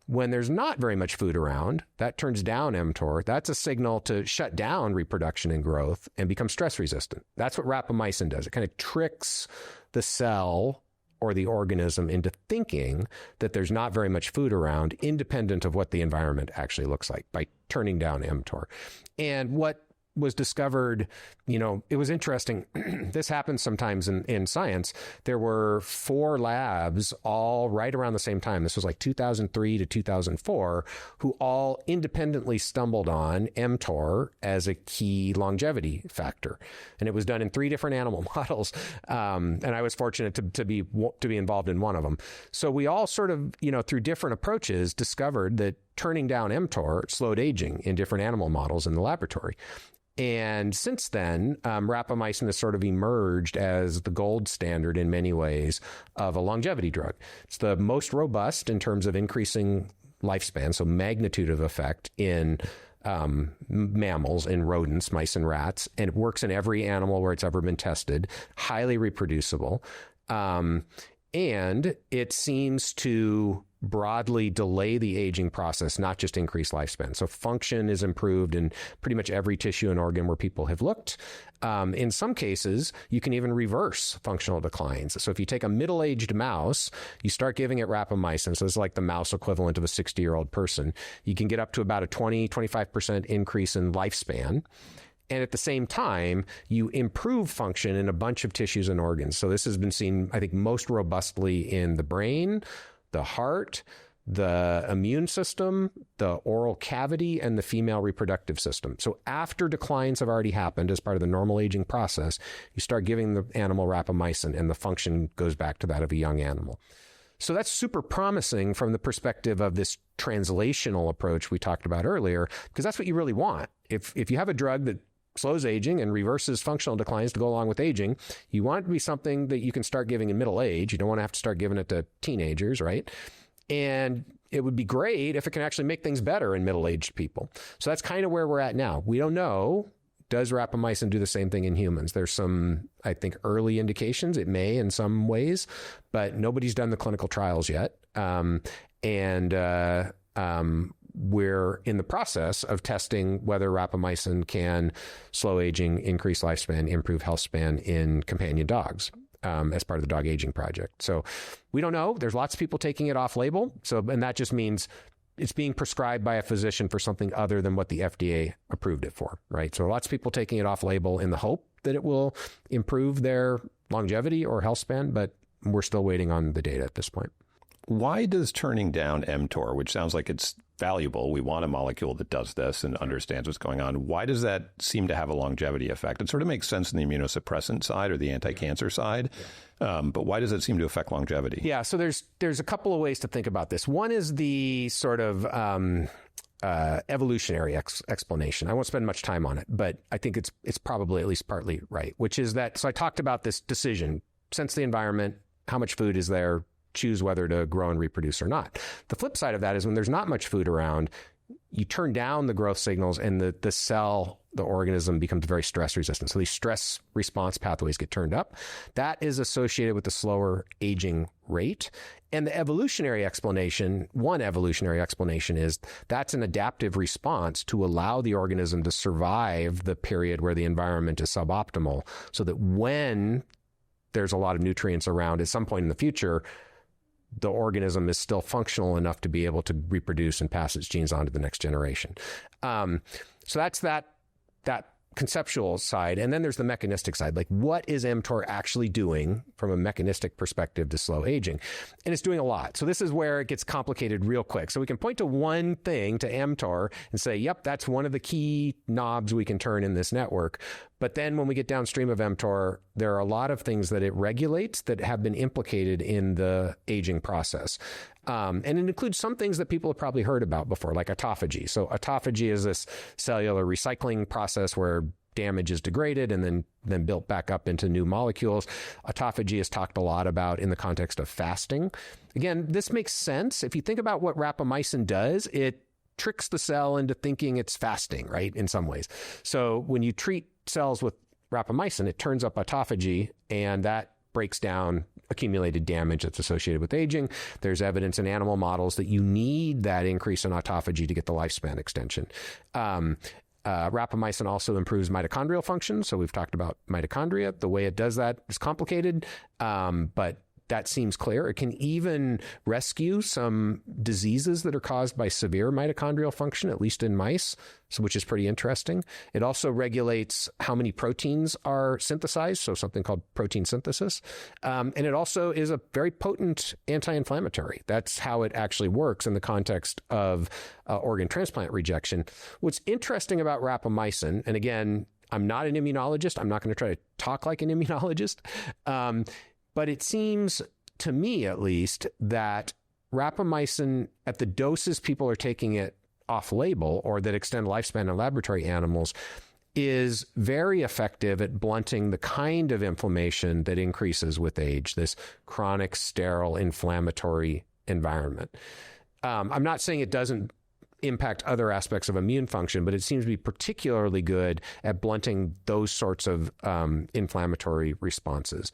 When there's not very much food around, that turns down mTOR. That's a signal to shut down reproduction and growth and become stress resistant. That's what rapamycin does. It kind of tricks the cell or the organism into thinking that there's not very much food around, independent of what the environment actually looks like, by turning down mTOR. And what was discovered, it was interesting. This happens sometimes in science. There were 4 labs all right around the same time. This was like 2003 to 2004, who all independently stumbled on mTOR as a key longevity factor. And it was done in 3 different animal models. And I was fortunate to be involved in one of them. So we all sort of, through different approaches, discovered that turning down mTOR slowed aging in different animal models in the laboratory. And since then, rapamycin has sort of emerged as the gold standard in many ways of a longevity drug. It's the most robust in terms of increasing lifespan, so magnitude of effect in mammals, in rodents, mice and rats, and it works in every animal where it's ever been tested, highly reproducible. And it seems to broadly delay the aging process, not just increase lifespan. So function is improved in pretty much every tissue and organ where people have looked. In some cases, you can even reverse functional declines. So if you take a middle-aged mouse, you start giving it rapamycin, so it's like the mouse equivalent of a 60-year-old person, you can get up to about a 20-25% increase in lifespan. And at the same time, you improve function in a bunch of tissues and organs. So this has been seen, I think, most robustly in the brain, the heart, the immune system, the oral cavity, and the female reproductive system. So after declines have already happened as part of the normal aging process, you start giving the animal rapamycin, and the function goes back to that of a young animal. So that's super promising from the perspective of this translational approach we talked about earlier, because that's what you really want. If you have a drug that slows aging and reverses functional declines to go along with aging, you want it to be something that you can start giving in middle age. You don't want to have to start giving it to teenagers, right? And it would be great if it can actually make things better in middle-aged people. So that's kind of where we're at now. We don't know, does rapamycin do the same thing in humans? There's some, I think, early indications. It may in some ways, but nobody's done the clinical trials yet. We're in the process of testing whether rapamycin can slow aging, increase lifespan, improve health span in companion dogs. As part of the dog aging project. So we don't know. There's lots of people taking it off label. And that just means it's being prescribed by a physician for something other than what the FDA approved it for, right? So lots of people taking it off label in the hope that it will improve their longevity or health span, but we're still waiting on the data at this point. Why does turning down mTOR, which sounds like it's valuable, we want a molecule that does this and understands what's going on, why does that seem to have a longevity effect? It sort of makes sense in the immunosuppressant side or the anti-cancer side, but why does it seem to affect longevity? Yeah, so there's a couple of ways to think about this. One is the sort of evolutionary explanation. I won't spend much time on it, but I think it's probably at least partly right, which is that, so I talked about this decision, sense the environment, how much food is there, choose whether to grow and reproduce or not. The flip side of that is when there's not much food around, you turn down the growth signals and the cell, the organism becomes very stress resistant. So these stress response pathways get turned up. That is associated with the slower aging rate. And the evolutionary explanation, one evolutionary explanation is that's an adaptive response to allow the organism to survive the period where the environment is suboptimal, so that when there's a lot of nutrients around at some point in the future, the organism is still functional enough to be able to reproduce and pass its genes on to the next generation. So that's that conceptual side. And then there's the mechanistic side. Like, what is mTOR actually doing from a mechanistic perspective to slow aging? And it's doing a lot. So this is where it gets complicated real quick. So we can point to one thing, to mTOR, and say, yep, that's one of the key knobs we can turn in this network. But then when we get downstream of mTOR, there are a lot of things that it regulates that have been implicated in the aging process. And it includes some things that people have probably heard about before, like autophagy. So autophagy is this cellular recycling process where damage is degraded and then built back up into new molecules. Autophagy is talked a lot about in the context of fasting. Again, this makes sense. If you think about what rapamycin does, it tricks the cell into thinking it's fasting, right, in some ways. So when you treat cells with rapamycin, it turns up autophagy, and that breaks down accumulated damage that's associated with aging. There's evidence in animal models that you need that increase in autophagy to get the lifespan extension. Rapamycin also improves mitochondrial function. So we've talked about mitochondria. The way it does that is complicated, but that seems clear. It can even rescue some diseases that are caused by severe mitochondrial function, at least in mice, which is pretty interesting. It also regulates how many proteins are synthesized, so something called protein synthesis. And it also is a very potent anti-inflammatory. That's how it actually works in the context of organ transplant rejection. What's interesting about rapamycin, and again, I'm not an immunologist. I'm not going to try to talk like an immunologist. But it seems, to me at least, that rapamycin, at the doses people are taking it off-label or that extend lifespan in laboratory animals, is very effective at blunting the kind of inflammation that increases with age, this chronic, sterile, inflammatory environment. I'm not saying it doesn't impact other aspects of immune function, but it seems to be particularly good at blunting those sorts of inflammatory responses.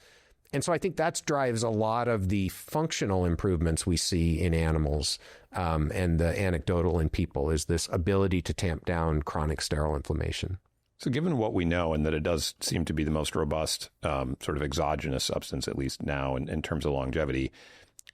And so I think that drives a lot of the functional improvements we see in animals, and the anecdotal in people, is this ability to tamp down chronic sterile inflammation. So given what we know, and that it does seem to be the most robust sort of exogenous substance, at least now in terms of longevity,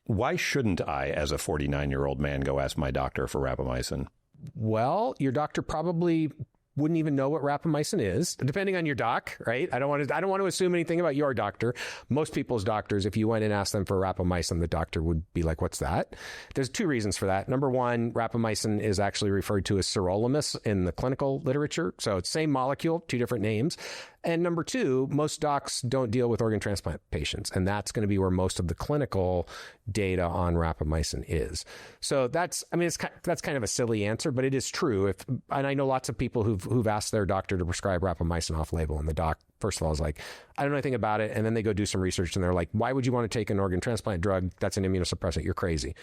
why shouldn't I, as a 49-year-old man, go ask my doctor for rapamycin? Well, your doctor probably wouldn't even know what rapamycin is, depending on your doc, right? I don't want to assume anything about your doctor. Most people's doctors, if you went and asked them for rapamycin, the doctor would be like, what's that? There's two reasons for that. Number one, rapamycin is actually referred to as sirolimus in the clinical literature. So it's same molecule, two different names. And number two, most docs don't deal with organ transplant patients. And that's going to be where most of the clinical data on rapamycin is. So that's kind of a silly answer, but it is true. And I know lots of people who've asked their doctor to prescribe rapamycin off label, and the doc, first of all, is like, I don't know anything about it. And then they go do some research and they're like, why would you want to take an organ transplant drug? That's an immunosuppressant. You're crazy.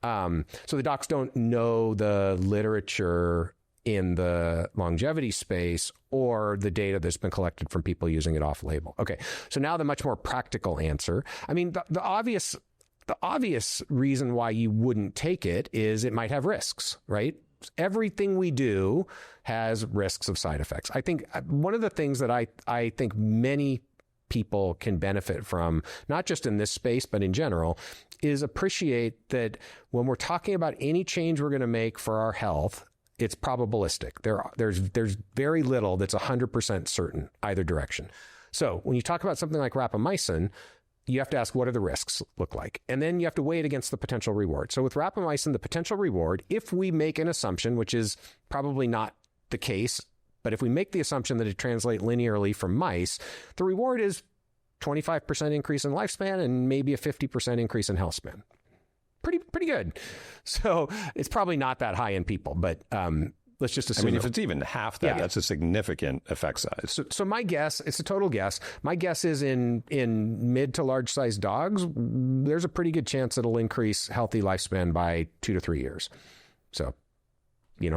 So the docs don't know the literature in the longevity space or the data that's been collected from people using it off label. Okay. So now the much more practical answer. I mean, the obvious reason why you wouldn't take it is it might have risks, right? Everything we do has risks of side effects. I think one of the things that I think many people can benefit from, not just in this space, but in general, is appreciate that when we're talking about any change we're going to make for our health, it's probabilistic. There's very little that's 100% certain either direction. So when you talk about something like rapamycin, you have to ask, what do the risks look like? And then you have to weigh it against the potential reward. So with rapamycin, the potential reward, if we make an assumption, which is probably not the case, but if we make the assumption that it translates linearly from mice, the reward is 25% increase in lifespan and maybe a 50% increase in health span. Pretty good. So it's probably not that high in people, but let's just assume. I mean, if it's even half that, that's a significant effect size. So my guess, it's a total guess. My guess is in mid to large size dogs, there's a pretty good chance it'll increase healthy lifespan by 2 to 3 years. So,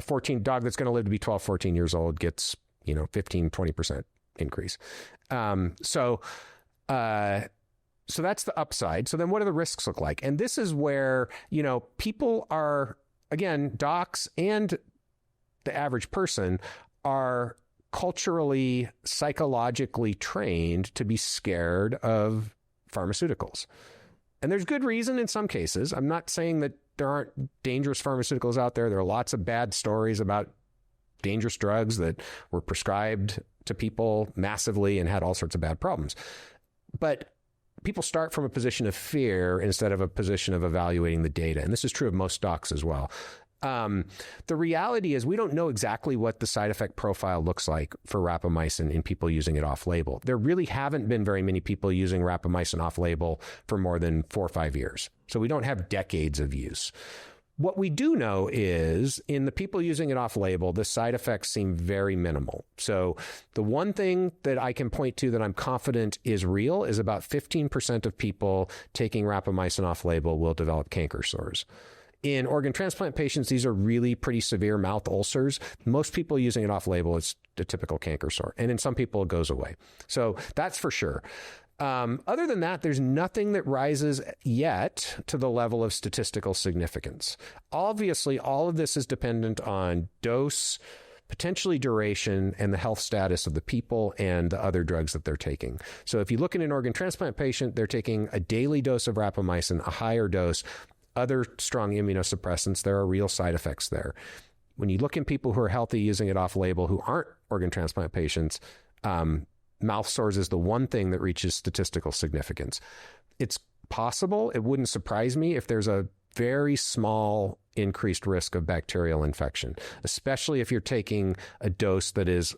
14 dog that's going to live to be 12, 14 years old gets, 15, 20% increase. So that's the upside. So then what do the risks look like? And this is where, people are, again, docs and the average person are culturally, psychologically trained to be scared of pharmaceuticals. And there's good reason in some cases. I'm not saying that there aren't dangerous pharmaceuticals out there. There are lots of bad stories about dangerous drugs that were prescribed to people massively and had all sorts of bad problems. But people start from a position of fear instead of a position of evaluating the data. And this is true of most docs as well. The reality is we don't know exactly what the side effect profile looks like for rapamycin in people using it off label. There really haven't been very many people using rapamycin off label for more than 4 or 5 years. So we don't have decades of use. What we do know is in the people using it off label, the side effects seem very minimal. So the one thing that I can point to that I'm confident is real is about 15% of people taking rapamycin off label will develop canker sores. In organ transplant patients, these are really pretty severe mouth ulcers. Most people using it off label, it's a typical canker sore. And in some people, it goes away. So that's for sure. Other than that, there's nothing that rises yet to the level of statistical significance. Obviously, all of this is dependent on dose, potentially duration, and the health status of the people and the other drugs that they're taking. So if you look at an organ transplant patient, they're taking a daily dose of rapamycin, a higher dose, other strong immunosuppressants, there are real side effects there. When you look in people who are healthy using it off label who aren't organ transplant patients, mouth sores is the one thing that reaches statistical significance. It's possible, it wouldn't surprise me if there's a very small increased risk of bacterial infection, especially if you're taking a dose that is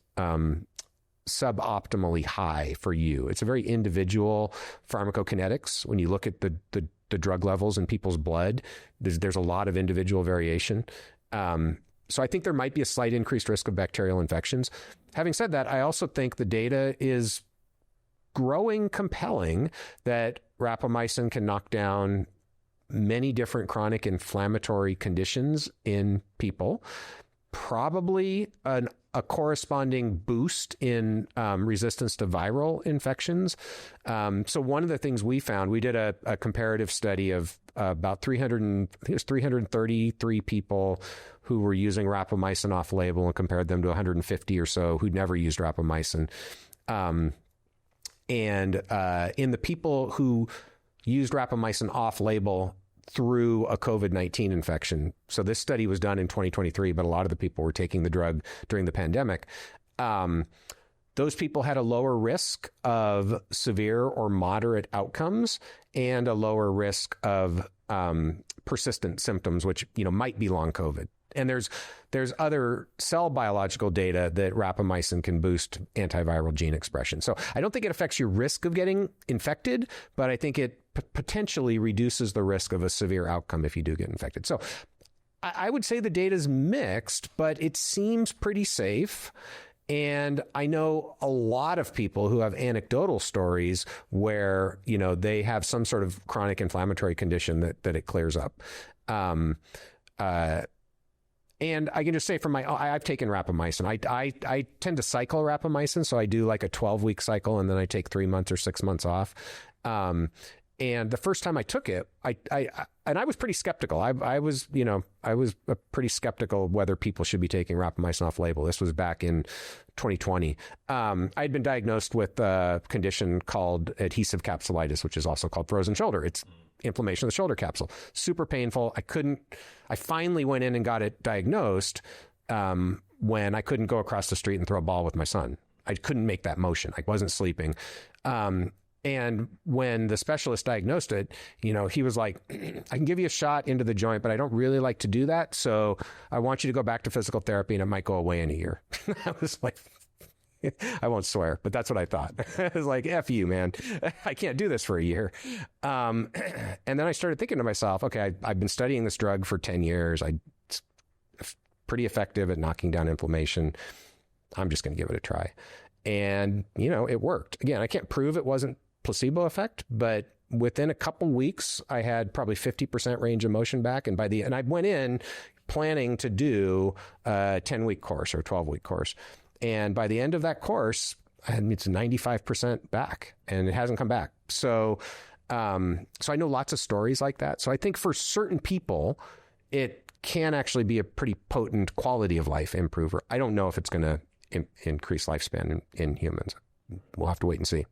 suboptimally high for you. It's a very individual pharmacokinetics. When you look at the drug levels in people's blood, there's a lot of individual variation. So I think there might be a slight increased risk of bacterial infections. Having said that, I also think the data is growing compelling that rapamycin can knock down many different chronic inflammatory conditions in people, probably a corresponding boost in resistance to viral infections. So one of the things we found, we did a comparative study of about 333 people who were using rapamycin off label and compared them to 150 or so who'd never used rapamycin. And in the people who used rapamycin off label, through a COVID-19 infection. So this study was done in 2023, but a lot of the people were taking the drug during the pandemic. Those people had a lower risk of severe or moderate outcomes and a lower risk of persistent symptoms, which, might be long COVID. And there's other cell biological data that rapamycin can boost antiviral gene expression. So I don't think it affects your risk of getting infected, but I think it potentially reduces the risk of a severe outcome if you do get infected. So I would say the data is mixed, but it seems pretty safe. And I know a lot of people who have anecdotal stories where, they have some sort of chronic inflammatory condition that it clears up. And I can just say I've taken rapamycin. I tend to cycle rapamycin. So I do like a 12-week cycle and then I take 3 months or 6 months off. And the first time I took it, I was pretty skeptical. I was pretty skeptical whether people should be taking rapamycin off label. This was back in 2020. I'd been diagnosed with a condition called adhesive capsulitis, which is also called frozen shoulder. It's inflammation of the shoulder capsule. Super painful. I finally went in and got it diagnosed when I couldn't go across the street and throw a ball with my son. I couldn't make that motion. I wasn't sleeping. And when the specialist diagnosed it, he was like, I can give you a shot into the joint, but I don't really like to do that. So I want you to go back to physical therapy and it might go away in a year. I was like, I won't swear, but that's what I thought. I was like, F you, man. I can't do this for a year. And then I started thinking to myself, okay, I've been studying this drug for 10 years. It's pretty effective at knocking down inflammation. I'm just going to give it a try. And, it worked. Again, I can't prove it wasn't placebo effect, but within a couple weeks, I had probably 50% range of motion back. And I went in planning to do a 10-week course or 12-week course. And by the end of that course, it's 95% back and it hasn't come back. So I know lots of stories like that. So I think for certain people, it can actually be a pretty potent quality of life improver. I don't know if it's going to increase lifespan in humans. We'll have to wait and see.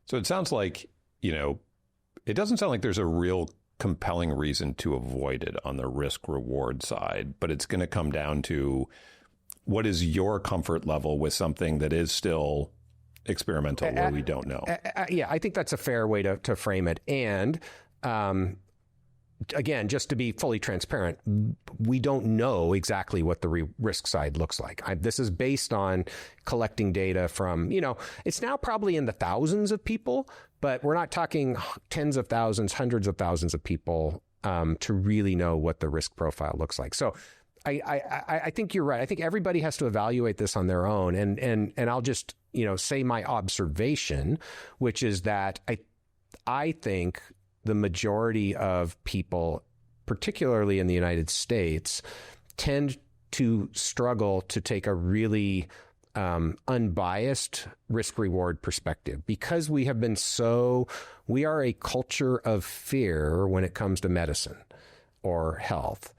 So it sounds like, it doesn't sound like there's a real compelling reason to avoid it on the risk reward side, but it's going to come down to what is your comfort level with something that is still experimental where we don't know? Yeah, I think that's a fair way to frame it. And again, just to be fully transparent, we don't know exactly what the risk side looks like. This is based on collecting data from, it's now probably in the thousands of people, but we're not talking tens of thousands, hundreds of thousands of people to really know what the risk profile looks like. So I think you're right. I think everybody has to evaluate this on their own. And I'll just, say my observation, which is that I think the majority of people, particularly in the United States, tend to struggle to take a really unbiased risk-reward perspective because we are a culture of fear when it comes to medicine or health.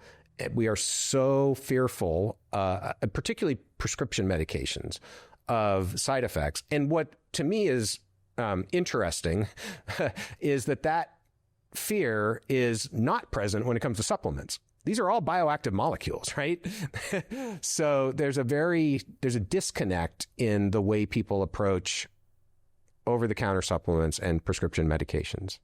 We are so fearful, particularly prescription medications, of side effects. And what to me is interesting is that fear is not present when it comes to supplements. These are all bioactive molecules, right? So there's a disconnect in the way people approach over-the-counter supplements and prescription medications.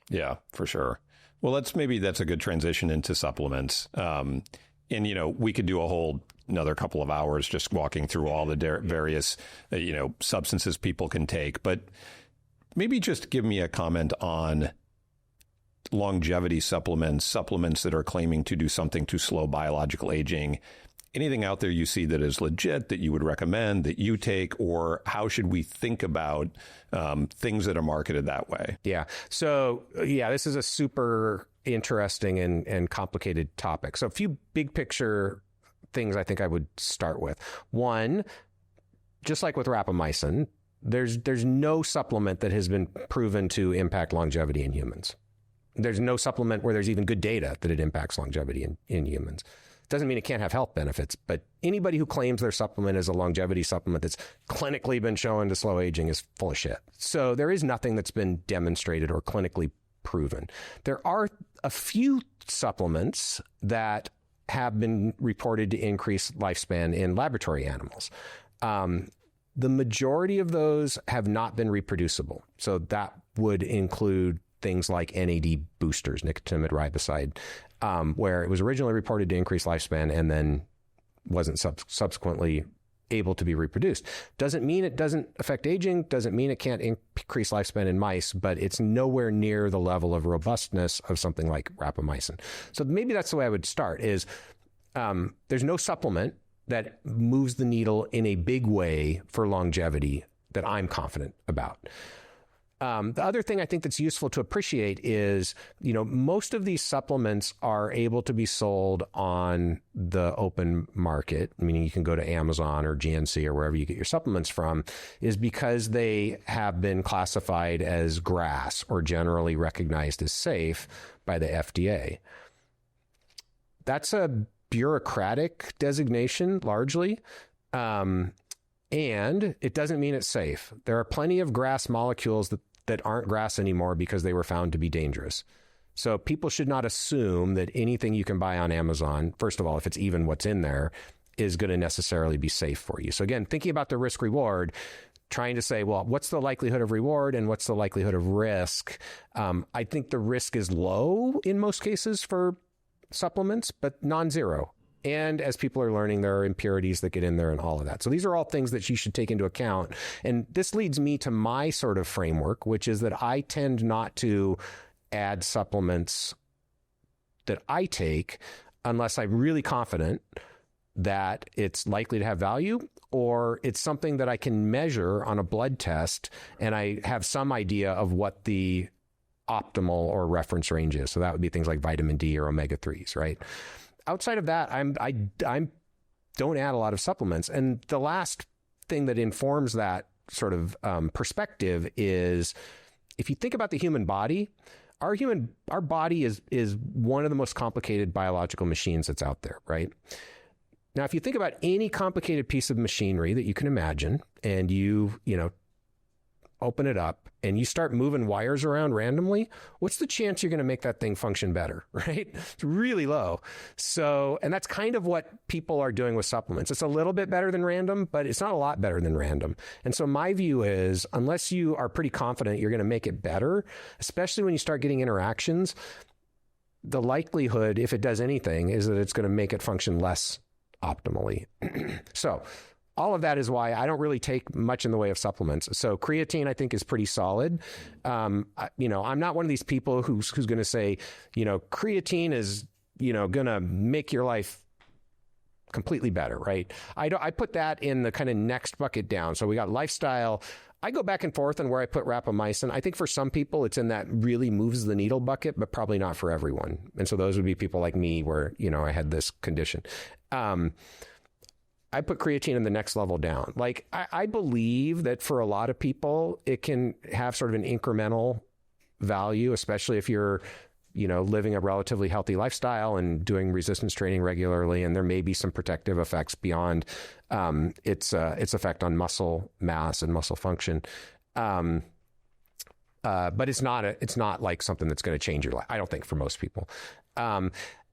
Yeah, for sure. Well, that's a good transition into supplements. And, we could do another couple of hours just walking through all the various, substances people can take. But maybe just give me a comment on longevity supplements that are claiming to do something to slow biological aging. Anything out there you see that is legit that you would recommend that you take, or how should we think about things that are marketed that way? Yeah. So, this is a super interesting and complicated topic. So a few big picture things I think I would start with. One, just like with rapamycin, there's no supplement that has been proven to impact longevity in humans. There's no supplement where there's even good data that it impacts longevity in humans. Doesn't mean it can't have health benefits, but anybody who claims their supplement is a longevity supplement that's clinically been shown to slow aging is full of shit. So there is nothing that's been demonstrated or clinically proven. There are a few supplements that have been reported to increase lifespan in laboratory animals. The majority of those have not been reproducible. So that would include things like NAD boosters, nicotinamide riboside, where it was originally reported to increase lifespan and then wasn't subsequently able to be reproduced. Doesn't mean it doesn't affect aging, doesn't mean it can't increase lifespan in mice, but it's nowhere near the level of robustness of something like rapamycin. So maybe that's the way I would start is there's no supplement that moves the needle in a big way for longevity that I'm confident about. The other thing I think that's useful to appreciate is, most of these supplements are able to be sold on the open market, meaning you can go to Amazon or GNC or wherever you get your supplements from, is because they have been classified as GRAS or generally recognized as safe by the FDA. That's a bureaucratic designation largely. And it doesn't mean it's safe. There are plenty of GRAS molecules that aren't GRAS anymore because they were found to be dangerous. So people should not assume that anything you can buy on Amazon, first of all, if it's even what's in there, is going to necessarily be safe for you. So again, thinking about the risk reward, trying to say, well, what's the likelihood of reward and what's the likelihood of risk? I think the risk is low in most cases for supplements, but non-zero. And as people are learning, there are impurities that get in there and all of that. So these are all things that you should take into account. And this leads me to my sort of framework, which is that I tend not to add supplements that I take unless I'm really confident that it's likely to have value or it's something that I can measure on a blood test and I have some idea of what the optimal or reference range is. So that would be things like vitamin D or omega-3s, right? Outside of that, I don't add a lot of supplements. And the last thing that informs that sort of perspective is if you think about the human body, our body is one of the most complicated biological machines that's out there, right? Now, if you think about any complicated piece of machinery that you can imagine, and you open it up and you start moving wires around randomly, what's the chance you're going to make that thing function better, right? It's really low. So, and that's kind of what people are doing with supplements. It's a little bit better than random, but it's not a lot better than random. And so my view is, unless you are pretty confident you're going to make it better, especially when you start getting interactions, the likelihood, if it does anything, is that it's going to make it function less optimally. So all of that is why I don't really take much in the way of supplements. So creatine, I think, is pretty solid. I'm not one of these people who's going to say, creatine is, going to make your life completely better, right? I put that in the kind of next bucket down. So we got lifestyle. I go back and forth on where I put rapamycin. I think for some people, it's in that really moves the needle bucket, but probably not for everyone. And so those would be people like me where, I had this condition. I put creatine in the next level down. Like, I believe that for a lot of people, it can have sort of an incremental value, especially if you're, living a relatively healthy lifestyle and doing resistance training regularly. And there may be some protective effects beyond its effect on muscle mass and muscle function. But it's not like something that's going to change your life, I don't think, for most people.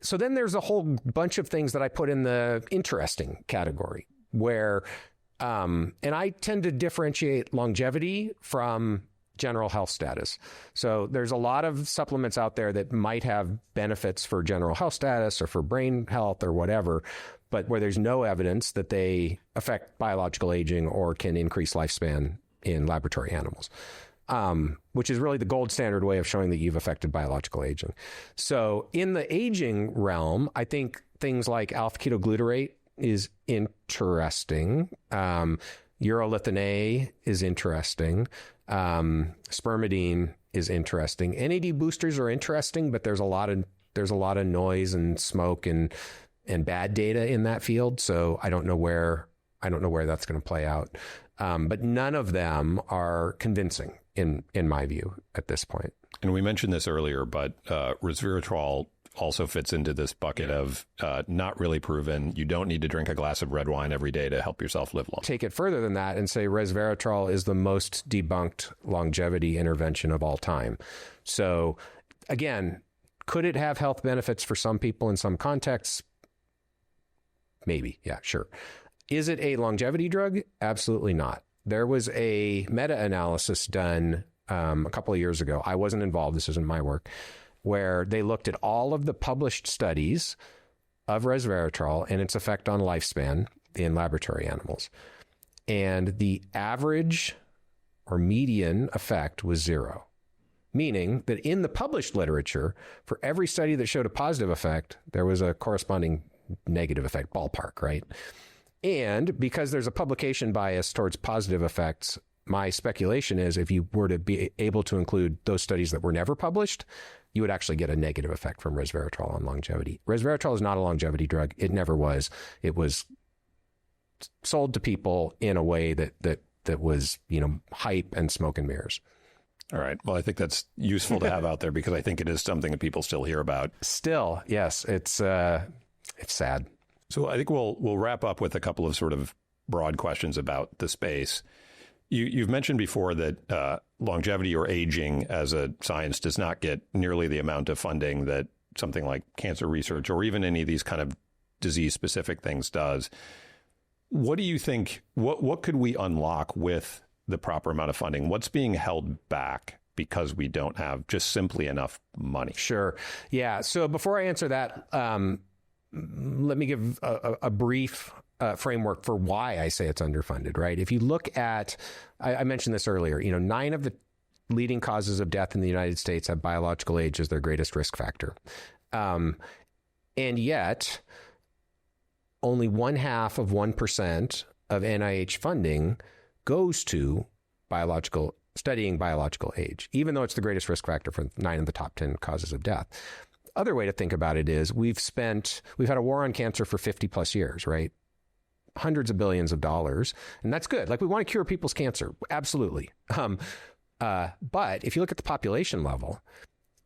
So then there's a whole bunch of things that I put in the interesting category where, and I tend to differentiate longevity from general health status. So there's a lot of supplements out there that might have benefits for general health status or for brain health or whatever, but where there's no evidence that they affect biological aging or can increase lifespan in laboratory animals. Which is really the gold standard way of showing that you've affected biological aging. So in the aging realm, I think things like alpha-ketoglutarate is interesting. Urolithin A is interesting. Spermidine is interesting. NAD boosters are interesting, but there's a lot of noise and smoke and bad data in that field. So I don't know where that's going to play out. But none of them are convincing in my view at this point. And we mentioned this earlier, but resveratrol also fits into this bucket of not really proven. You don't need to drink a glass of red wine every day to help yourself live long. Take it further than that and say resveratrol is the most debunked longevity intervention of all time. So Again, could it have health benefits for some people in some contexts? Maybe. Yeah, sure. Is it a longevity drug? Absolutely not. There was a meta-analysis done a couple of years ago. I wasn't involved. This isn't my work, where they looked at all of the published studies of resveratrol and its effect on lifespan in laboratory animals. And the average or median effect was 0, meaning that in the published literature, for every study that showed a positive effect, there was a corresponding negative effect, ballpark, right? And because there's a publication bias towards positive effects, my speculation is if you were to be able to include those studies that were never published, you would actually get a negative effect from resveratrol on longevity. Resveratrol is not a longevity drug. It never was. It was sold to people in a way that was, hype and smoke and mirrors. All right. Well, I think that's useful to have out there because I think it is something that people still hear about. Still, yes. It's sad. So I think we'll wrap up with a couple of sort of broad questions about the space. You've mentioned before that longevity or aging as a science does not get nearly the amount of funding that something like cancer research or even any of these kind of disease-specific things does. What do you think, what could we unlock with the proper amount of funding? What's being held back because we don't have just simply enough money? Sure. Yeah. So before I answer that, let me give a brief framework for why I say it's underfunded, right? If you look at, I mentioned this earlier, 9 of the leading causes of death in the United States have biological age as their greatest risk factor. And yet, only 0.5% of NIH funding goes to studying biological age, even though it's the greatest risk factor for 9 of the top 10 causes of death. Other way to think about it is we've had a war on cancer for 50 plus years, right? Hundreds of billions of dollars. And that's good. Like we want to cure people's cancer. Absolutely. But if you look at the population level,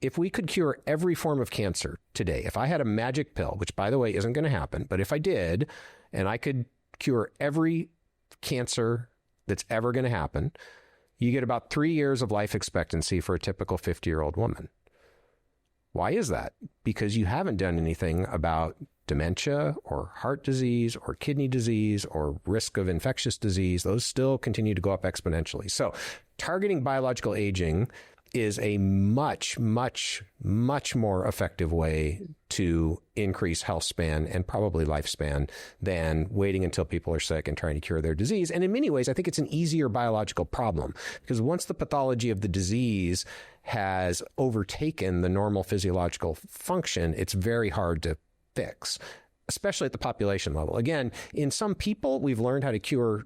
if we could cure every form of cancer today, if I had a magic pill, which by the way isn't going to happen, but if I did, and I could cure every cancer that's ever going to happen, you get about 3 years of life expectancy for a typical 50-year-old woman. Why is that? Because you haven't done anything about dementia or heart disease or kidney disease or risk of infectious disease. Those still continue to go up exponentially. So targeting biological aging is a much, much, much more effective way to increase health span and probably lifespan than waiting until people are sick and trying to cure their disease. And in many ways, I think it's an easier biological problem because once the pathology of the disease has overtaken the normal physiological function, it's very hard to fix, especially at the population level. Again, in some people, we've learned how to cure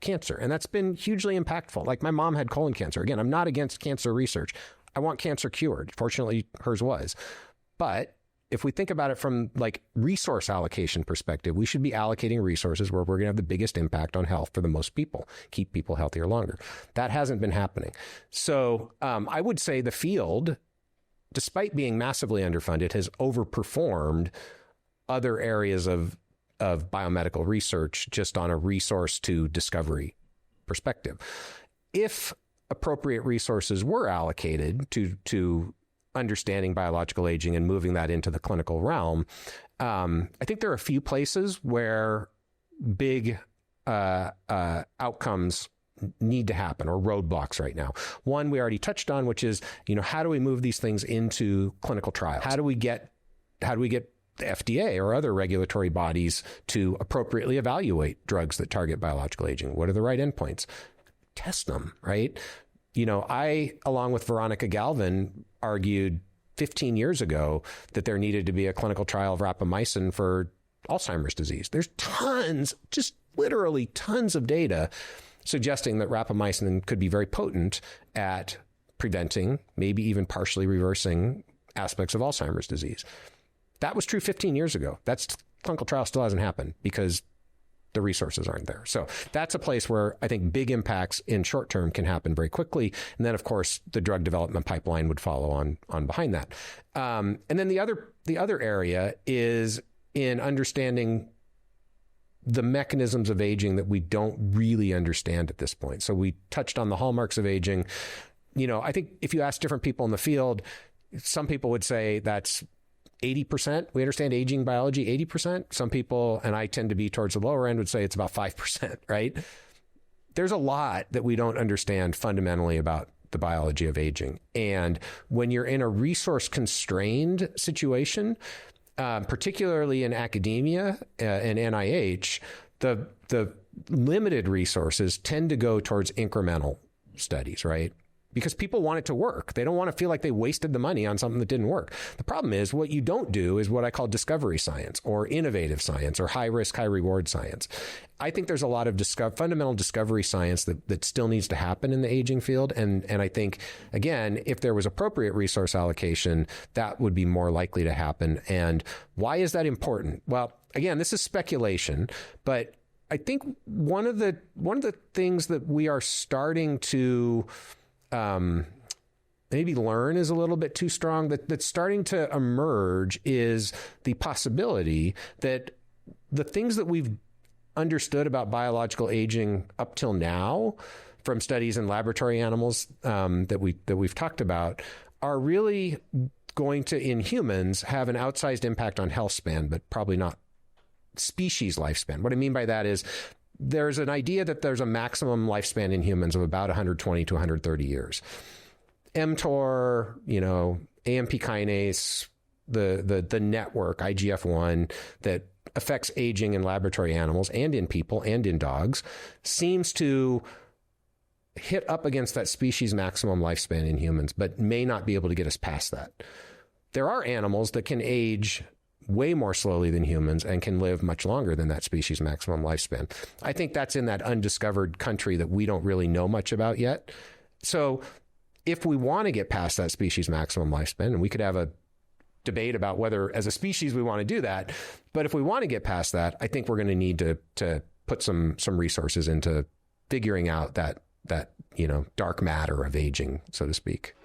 cancer, and that's been hugely impactful. Like my mom had colon cancer. Again, I'm not against cancer research. I want cancer cured. Fortunately, hers was. But if we think about it from like resource allocation perspective, we should be allocating resources where we're going to have the biggest impact on health for the most people, keep people healthier longer. That hasn't been happening. So I would say the field, despite being massively underfunded, has overperformed other areas of biomedical research just on a resource to discovery perspective. If appropriate resources were allocated to understanding biological aging and moving that into the clinical realm, I think there are a few places where big outcomes need to happen or roadblocks right now. One we already touched on, which is, how do we move these things into clinical trials? How do we get the FDA or other regulatory bodies to appropriately evaluate drugs that target biological aging? What are the right endpoints? Test them, right? I, along with Veronica Galvin, argued 15 years ago that there needed to be a clinical trial of rapamycin for Alzheimer's disease. There's just literally tons of data suggesting that rapamycin could be very potent at preventing, maybe even partially reversing aspects of Alzheimer's disease. That was true 15 years ago. That clinical trial still hasn't happened because the resources aren't there. So that's a place where I think big impacts in short term can happen very quickly. And then, of course, the drug development pipeline would follow on behind that. And then the other area is in understanding the mechanisms of aging that we don't really understand at this point. So we touched on the hallmarks of aging. I think if you ask different people in the field, Some people would say that's 80%. We understand aging biology, 80%. Some people, and I tend to be towards the lower end, would say it's about 5%, right? There's a lot that we don't understand fundamentally about the biology of aging. And when you're in a resource-constrained situation, particularly in academia and NIH, the limited resources tend to go towards incremental studies, right? Because people want it to work. They don't want to feel like they wasted the money on something that didn't work. The problem is what you don't do is what I call discovery science or innovative science or high risk, high reward science. I think there's a lot of fundamental discovery science that still needs to happen in the aging field. And I think, again, if there was appropriate resource allocation, that would be more likely to happen. And why is that important? Well, again, this is speculation, but I think one of the things that we are starting to maybe learn is a little bit too strong, that's starting to emerge is the possibility that the things that we've understood about biological aging up till now from studies in laboratory animals that we've talked about are really going to, in humans, have an outsized impact on health span, but probably not species lifespan. What I mean by that is there's an idea that there's a maximum lifespan in humans of about 120 to 130 years. mTOR, AMP kinase, the network, IGF-1, that affects aging in laboratory animals and in people and in dogs, seems to hit up against that species maximum lifespan in humans, but may not be able to get us past that. There are animals that can age way more slowly than humans and can live much longer than that species maximum lifespan. I think that's in that undiscovered country that we don't really know much about yet. So if we want to get past that species maximum lifespan, and we could have a debate about whether as a species we want to do that, but if we want to get past that, I think we're going to need to put some resources into figuring out that dark matter of aging, so to speak.